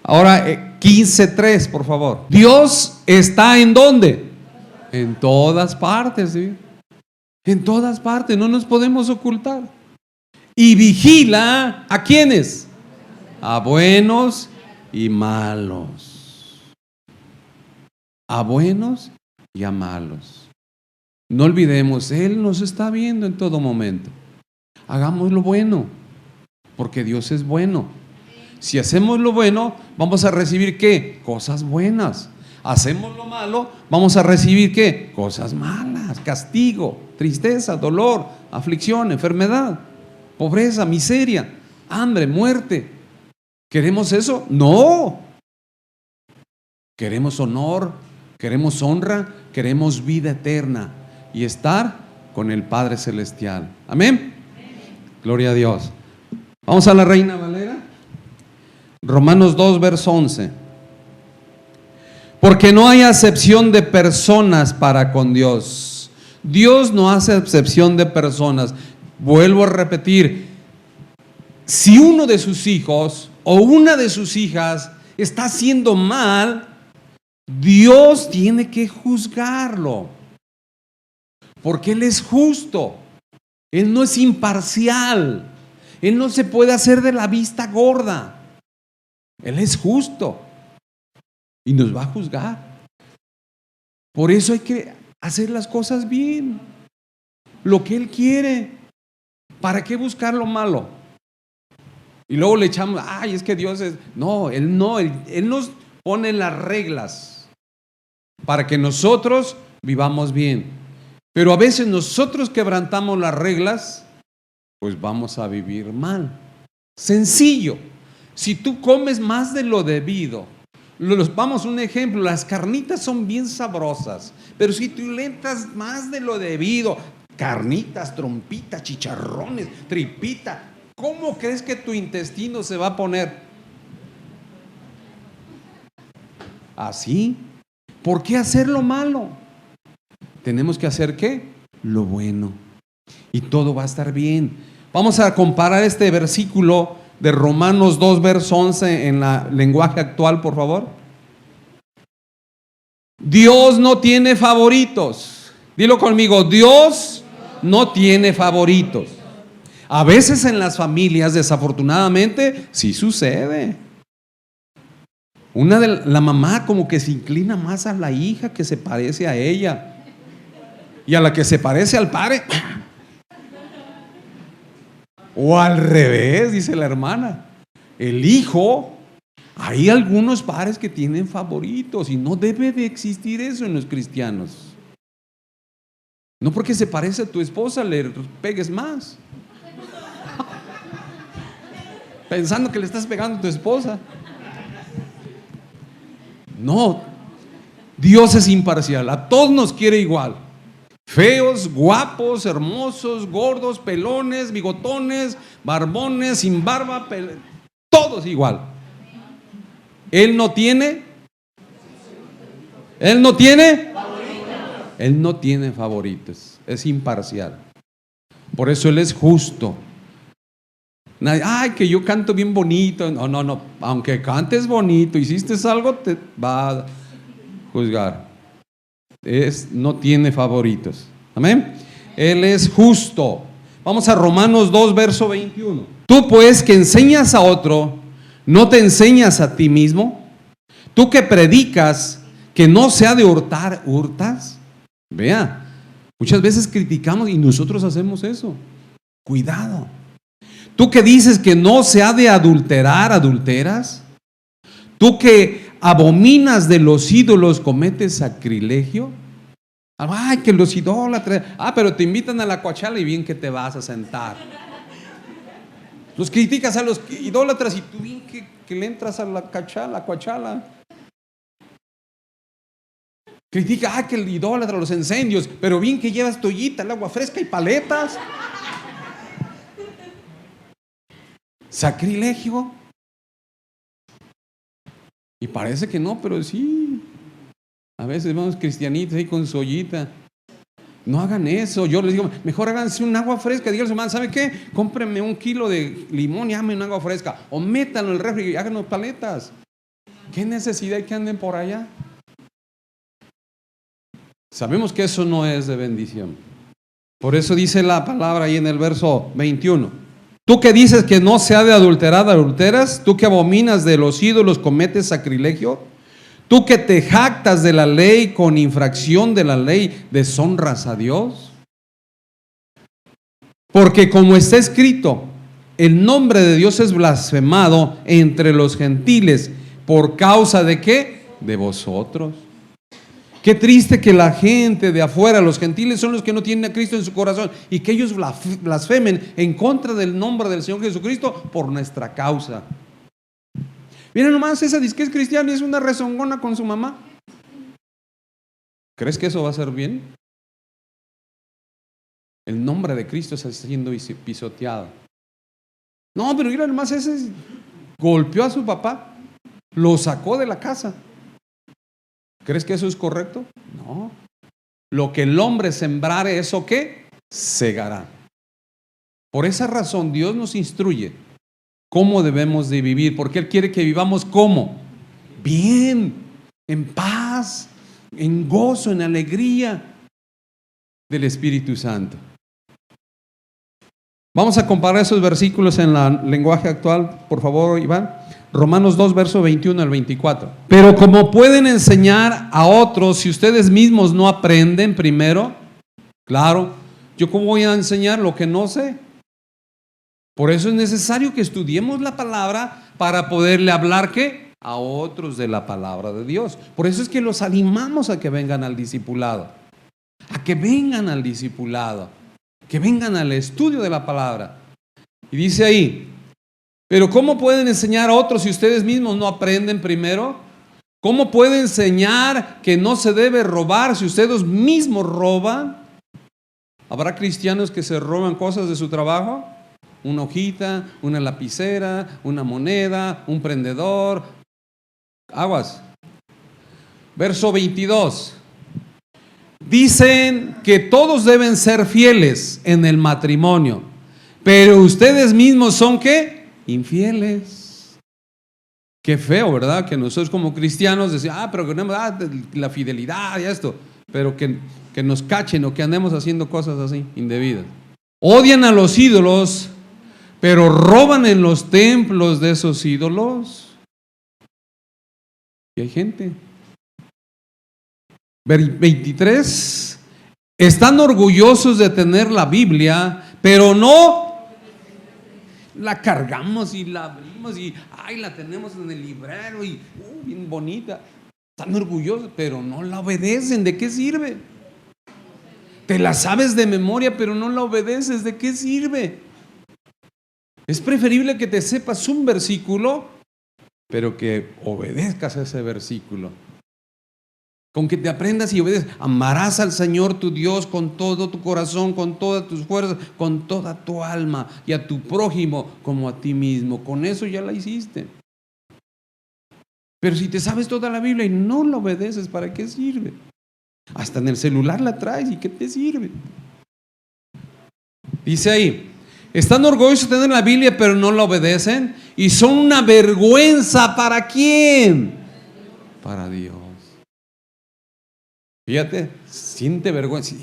Ahora 15:3, por favor. Dios está ¿en dónde? En todas partes, ¿sí? En todas partes, no nos podemos ocultar. Y vigila ¿a quiénes? A buenos y malos. A buenos y a malos. No olvidemos, Él nos está viendo en todo momento. Hagamos lo bueno, porque Dios es bueno. Si hacemos lo bueno, vamos a recibir ¿qué? Cosas buenas. Hacemos lo malo, vamos a recibir ¿qué? Cosas malas, castigo, tristeza, dolor, aflicción, enfermedad, pobreza, miseria, hambre, muerte. ¿Queremos eso? No. Queremos honor, queremos honra, queremos vida eterna y estar con el Padre Celestial. Amén. Gloria a Dios. Vamos a la Reina Valera. Romanos 2, verso 11. Porque no hay acepción de personas para con Dios. Dios no hace acepción de personas. Vuelvo a repetir, si uno de sus hijos o una de sus hijas está haciendo mal, Dios tiene que juzgarlo, porque Él es justo. Él no es imparcial. Él no se puede hacer de la vista gorda. Él es justo y nos va a juzgar. Por eso hay que hacer las cosas bien, lo que Él quiere. ¿Para qué buscar lo malo? Y luego le echamos, ay, es que Dios es... No, Él nos pone las reglas para que nosotros vivamos bien. Pero a veces nosotros quebrantamos las reglas, pues vamos a vivir mal. Sencillo. Si tú comes más de lo debido, vamos a un ejemplo, las carnitas son bien sabrosas, pero si tú le entras más de lo debido, carnitas, trompitas, chicharrones, tripita, ¿cómo crees que tu intestino se va a poner? Así. ¿Por qué hacer lo malo? Tenemos que hacer ¿qué? Lo bueno. Y todo va a estar bien. Vamos a comparar este versículo de Romanos 2, verso 11 en la lenguaje actual, por favor. Dios no tiene favoritos. Dilo conmigo, Dios no tiene favoritos. A veces en las familias, desafortunadamente, sí sucede. La mamá como que se inclina más a la hija que se parece a ella, y a la que se parece al padre. O al revés, dice la hermana. El hijo, hay algunos padres que tienen favoritos, y no debe de existir eso en los cristianos. No porque se parece a tu esposa le pegues más, pensando que le estás pegando a tu esposa. No, Dios es imparcial, a todos nos quiere igual. Feos, guapos, hermosos, gordos, pelones, bigotones, barbones, sin barba, todos igual. Él no tiene favoritos, es imparcial. Por eso Él es justo. Ay, que yo canto bien bonito. No, aunque cantes bonito, hiciste algo, te va a juzgar. No tiene favoritos. Amén. Él es justo. Vamos a Romanos 2, verso 21. Tú pues que enseñas a otro, ¿no te enseñas a ti mismo? Tú que predicas que no se ha de hurtar, ¿hurtas? Vea, muchas veces criticamos y nosotros hacemos eso. Cuidado. Tú que dices que no se ha de adulterar, ¿adulteras? Tú que abominas de los ídolos, ¿cometes sacrilegio? Ay, que los idólatras. Pero te invitan a la cuachala y bien que te vas a sentar. Los criticas a los idólatras y tú bien que le entras a la cuachala. Critica, que el idólatra, los incendios, pero bien que llevas toallita, el agua fresca y paletas. Sacrilegio. Y parece que no, pero sí. A veces vamos cristianitos ahí con su ollita. No hagan eso. Yo les digo, mejor háganse un agua fresca. Díganle, hermano, ¿sabe qué? Cómprenme 1 kilo de limón y háganme un agua fresca. O métanlo en el refri y háganos paletas. ¿Qué necesidad hay que anden por allá? Sabemos que eso no es de bendición. Por eso dice la palabra ahí en el verso 21. Tú que dices que no se ha de adulterar, ¿adulteras? Tú que abominas de los ídolos, ¿cometes sacrilegio? Tú que te jactas de la ley, con infracción de la ley, ¿deshonras a Dios? Porque como está escrito, el nombre de Dios es blasfemado entre los gentiles, ¿por causa de qué? De vosotros. Qué triste que la gente de afuera, los gentiles, son los que no tienen a Cristo en su corazón, y que ellos blasfemen en contra del nombre del Señor Jesucristo por nuestra causa. Miren nomás, esa dice que es cristiana y es una rezongona con su mamá. ¿Crees que eso va a ser bien? El nombre de Cristo está siendo pisoteado. No, pero mira nomás, ese golpeó a su papá, lo sacó de la casa. ¿Crees que eso es correcto? No. Lo que el hombre sembrare, ¿eso qué? Segará. Por esa razón Dios nos instruye cómo debemos de vivir, porque Él quiere que vivamos ¿cómo? Bien, en paz, en gozo, en alegría del Espíritu Santo. Vamos a comparar esos versículos en el lenguaje actual, por favor, Iván. Romanos 2, verso 21 al 24. Pero como pueden enseñar a otros si ustedes mismos no aprenden primero? Claro, ¿yo cómo voy a enseñar lo que no sé? Por eso es necesario que estudiemos la palabra para poderle hablar ¿qué? A otros de la palabra de Dios. Por eso es que los animamos a que vengan al discipulado, a que vengan al discipulado, que vengan al estudio de la palabra. Y dice ahí, pero ¿cómo pueden enseñar a otros si ustedes mismos no aprenden primero? ¿Cómo pueden enseñar que no se debe robar si ustedes mismos roban? ¿Habrá cristianos que se roban cosas de su trabajo? Una hojita, una lapicera, una moneda, un prendedor. Aguas. Verso 22. Dicen que todos deben ser fieles en el matrimonio, pero ustedes mismos son ¿qué? infieles. Qué feo, ¿verdad? Que nosotros como cristianos decimos, pero que no, la fidelidad y esto, pero que nos cachen o que andemos haciendo cosas así, indebidas. Odian a los ídolos, pero roban en los templos de esos ídolos. Y hay gente. 23. Están orgullosos de tener la Biblia, pero no la cargamos y la abrimos y la tenemos en el librero y bien bonita. Están orgullosos, pero no la obedecen. ¿De qué sirve? Te la sabes de memoria, pero no la obedeces. ¿De qué sirve? Es preferible que te sepas un versículo, pero que obedezcas a ese versículo. Con que te aprendas y obedeces. Amarás al Señor tu Dios con todo tu corazón, con todas tus fuerzas, con toda tu alma, y a tu prójimo como a ti mismo. Con eso ya la hiciste. Pero si te sabes toda la Biblia y no la obedeces, ¿para qué sirve? Hasta en el celular la traes, ¿y qué te sirve? Dice ahí, están orgullosos de tener la Biblia, pero no la obedecen, y son una vergüenza. ¿Para quién? Para Dios. Fíjate, siente vergüenza.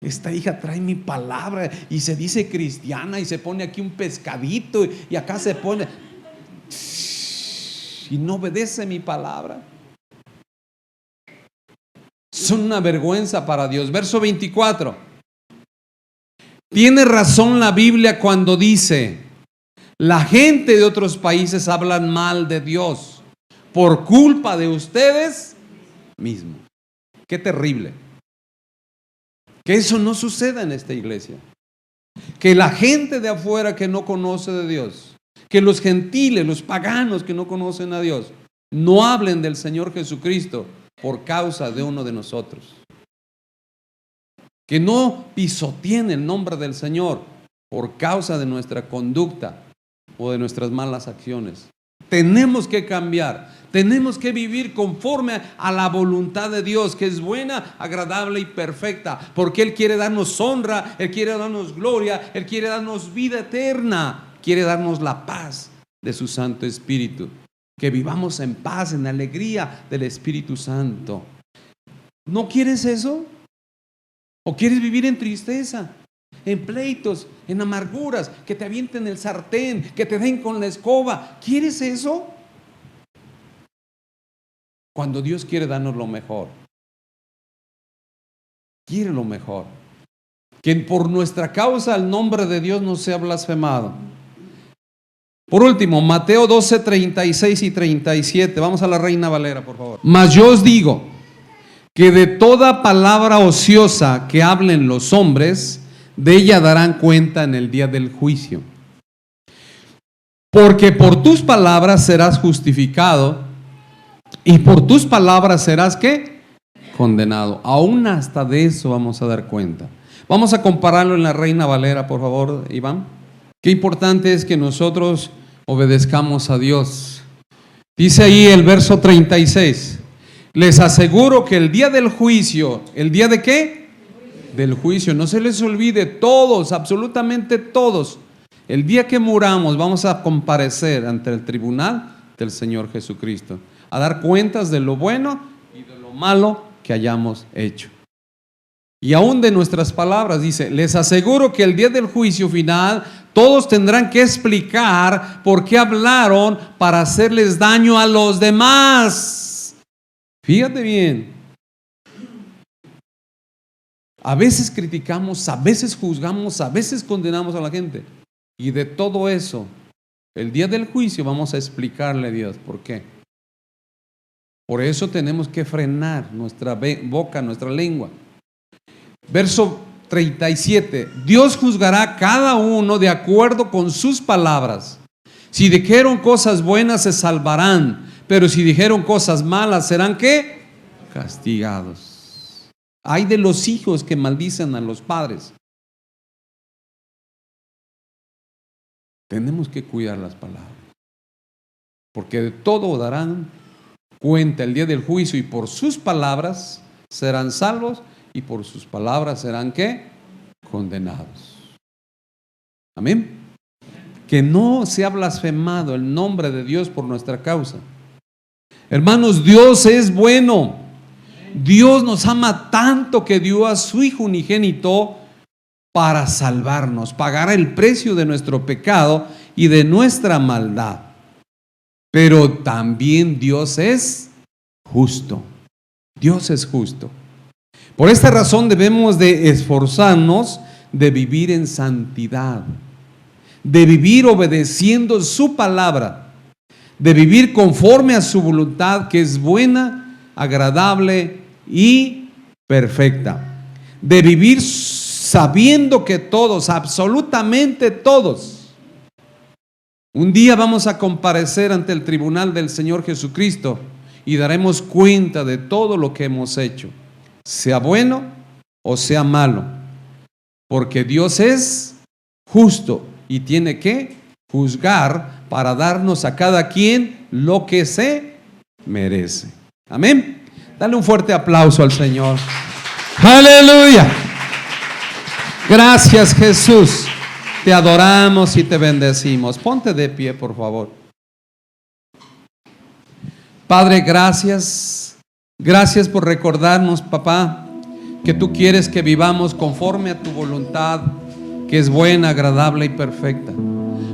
Esta hija trae mi palabra y se dice cristiana y se pone aquí un pescadito y acá se pone y no obedece mi palabra. Son una vergüenza para Dios. Verso 24. Tiene razón la Biblia cuando dice: la gente de otros países hablan mal de Dios por culpa de ustedes mismos. Qué terrible. Que eso no suceda en esta iglesia. Que la gente de afuera que no conoce de Dios, que los gentiles, los paganos que no conocen a Dios, no hablen del Señor Jesucristo por causa de uno de nosotros. Que no pisoteen el nombre del Señor por causa de nuestra conducta o de nuestras malas acciones. Tenemos que cambiar, tenemos que vivir conforme a la voluntad de Dios, que es buena, agradable y perfecta, porque Él quiere darnos honra, Él quiere darnos gloria, Él quiere darnos vida eterna, quiere darnos la paz de su Santo Espíritu, que vivamos en paz, en alegría del Espíritu Santo. ¿No quieres eso? ¿O quieres vivir en tristeza, en pleitos, en amarguras, que te avienten el sartén, que te den con la escoba? ¿Quieres eso? Cuando Dios quiere darnos lo mejor, quiere lo mejor, que por nuestra causa el nombre de Dios no sea blasfemado. Por último, Mateo 12, 36 y 37. Vamos a la Reina Valera, por favor. Mas yo os digo que de toda palabra ociosa que hablen los hombres, de ella darán cuenta en el día del juicio. Porque por tus palabras serás justificado, y por tus palabras serás ¿qué? Condenado. Aún hasta de eso vamos a dar cuenta. Vamos a compararlo en la Reina Valera, por favor, Iván. Qué importante es que nosotros obedezcamos a Dios. Dice ahí el verso 36. Les aseguro que el día del juicio, ¿el día de qué? Del juicio. No se les olvide, todos, absolutamente todos, el día que muramos vamos a comparecer ante el tribunal del Señor Jesucristo, a dar cuentas de lo bueno y de lo malo que hayamos hecho. Y aún de nuestras palabras, dice, les aseguro que el día del juicio final todos tendrán que explicar por qué hablaron para hacerles daño a los demás. Fíjate bien. A veces criticamos, a veces juzgamos, a veces condenamos a la gente. Y de todo eso, el día del juicio vamos a explicarle a Dios por qué. Por eso tenemos que frenar nuestra boca, nuestra lengua. Verso 37. Dios juzgará a cada uno de acuerdo con sus palabras. Si dijeron cosas buenas, se salvarán. Pero si dijeron cosas malas, ¿serán qué? Castigados. Hay de los hijos que maldicen a los padres. Tenemos que cuidar las palabras, porque de todo darán cuenta el día del juicio, y por sus palabras serán salvos, y por sus palabras serán ¿qué? Condenados. Amén. que no sea blasfemado el nombre de Dios por nuestra causa. Hermanos, Dios es bueno. Dios nos ama tanto que dio a su Hijo unigénito para salvarnos, pagar el precio de nuestro pecado y de nuestra maldad. Pero también Dios es justo. Dios es justo. Por esta razón debemos de esforzarnos de vivir en santidad, de vivir obedeciendo su palabra, de vivir conforme a su voluntad, que es buena, agradable y perfecta, de vivir sabiendo que todos, absolutamente todos, un día vamos a comparecer ante el tribunal del Señor Jesucristo y daremos cuenta de todo lo que hemos hecho, sea bueno o sea malo, porque Dios es justo y tiene que juzgar para darnos a cada quien lo que se merece. Amén. Dale un fuerte aplauso al Señor. Aleluya. Gracias, Jesús. Te adoramos y te bendecimos. Ponte de pie, por favor. Padre, gracias. Gracias por recordarnos, papá, que tú quieres que vivamos conforme a tu voluntad, que es buena, agradable y perfecta.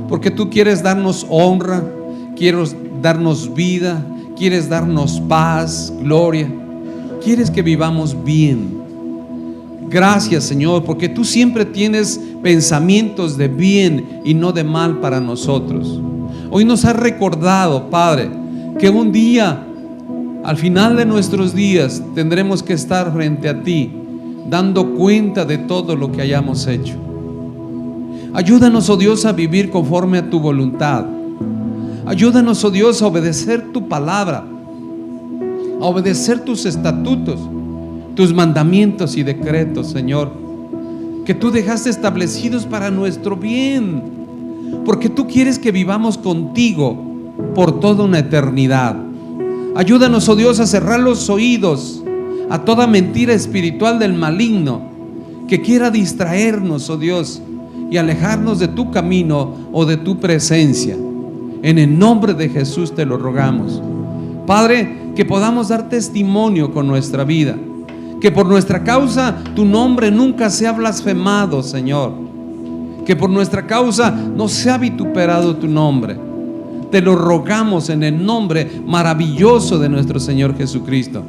Porque tú quieres darnos honra, quieres darnos vida, quieres darnos paz, gloria. Quieres que vivamos bien. Gracias, Señor, porque tú siempre tienes pensamientos de bien y no de mal para nosotros. Hoy nos has recordado, Padre, que un día, al final de nuestros días, tendremos que estar frente a ti, dando cuenta de todo lo que hayamos hecho. Ayúdanos, oh Dios, a vivir conforme a tu voluntad. Ayúdanos, oh Dios, a obedecer tu palabra, a obedecer tus estatutos, tus mandamientos y decretos, Señor, que tú dejaste establecidos para nuestro bien, porque tú quieres que vivamos contigo por toda una eternidad. Ayúdanos, oh Dios, a cerrar los oídos a toda mentira espiritual del maligno que quiera distraernos, oh Dios, y alejarnos de tu camino o de tu presencia. En el nombre de Jesús te lo rogamos, Padre, que podamos dar testimonio con nuestra vida, que por nuestra causa tu nombre nunca sea blasfemado, Señor, que por nuestra causa no sea vituperado tu nombre. Te lo rogamos en el nombre maravilloso de nuestro Señor Jesucristo.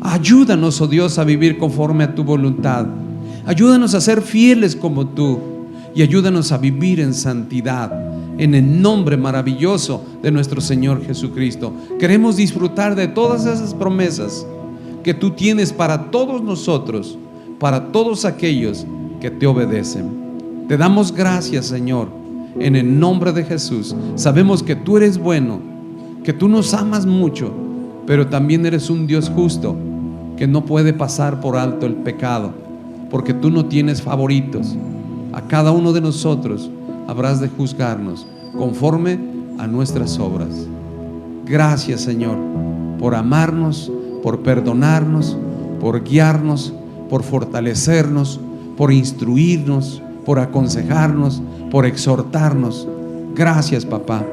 Ayúdanos, oh Dios, a vivir conforme a tu voluntad. Ayúdanos a ser fieles como tú y ayúdanos a vivir en santidad, en el nombre maravilloso de nuestro Señor Jesucristo. Queremos disfrutar de todas esas promesas que tú tienes para todos nosotros, para todos aquellos que te obedecen. Te damos gracias, Señor, en el nombre de Jesús. Sabemos que tú eres bueno, que tú nos amas mucho, pero también eres un Dios justo que no puede pasar por alto el pecado, porque tú no tienes favoritos. A cada uno de nosotros habrás de juzgarnos conforme a nuestras obras. Gracias, Señor, por amarnos, por perdonarnos, por guiarnos, por fortalecernos, por instruirnos, por aconsejarnos, por exhortarnos. Gracias, papá.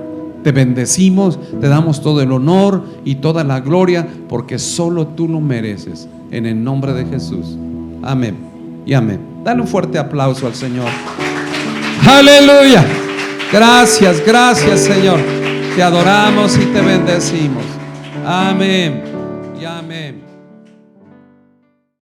Te bendecimos, te damos todo el honor y toda la gloria, porque solo tú lo mereces. En el nombre de Jesús. Amén y amén. Dale un fuerte aplauso al Señor. Aleluya. Gracias, gracias, Señor. Te adoramos y te bendecimos. Amén.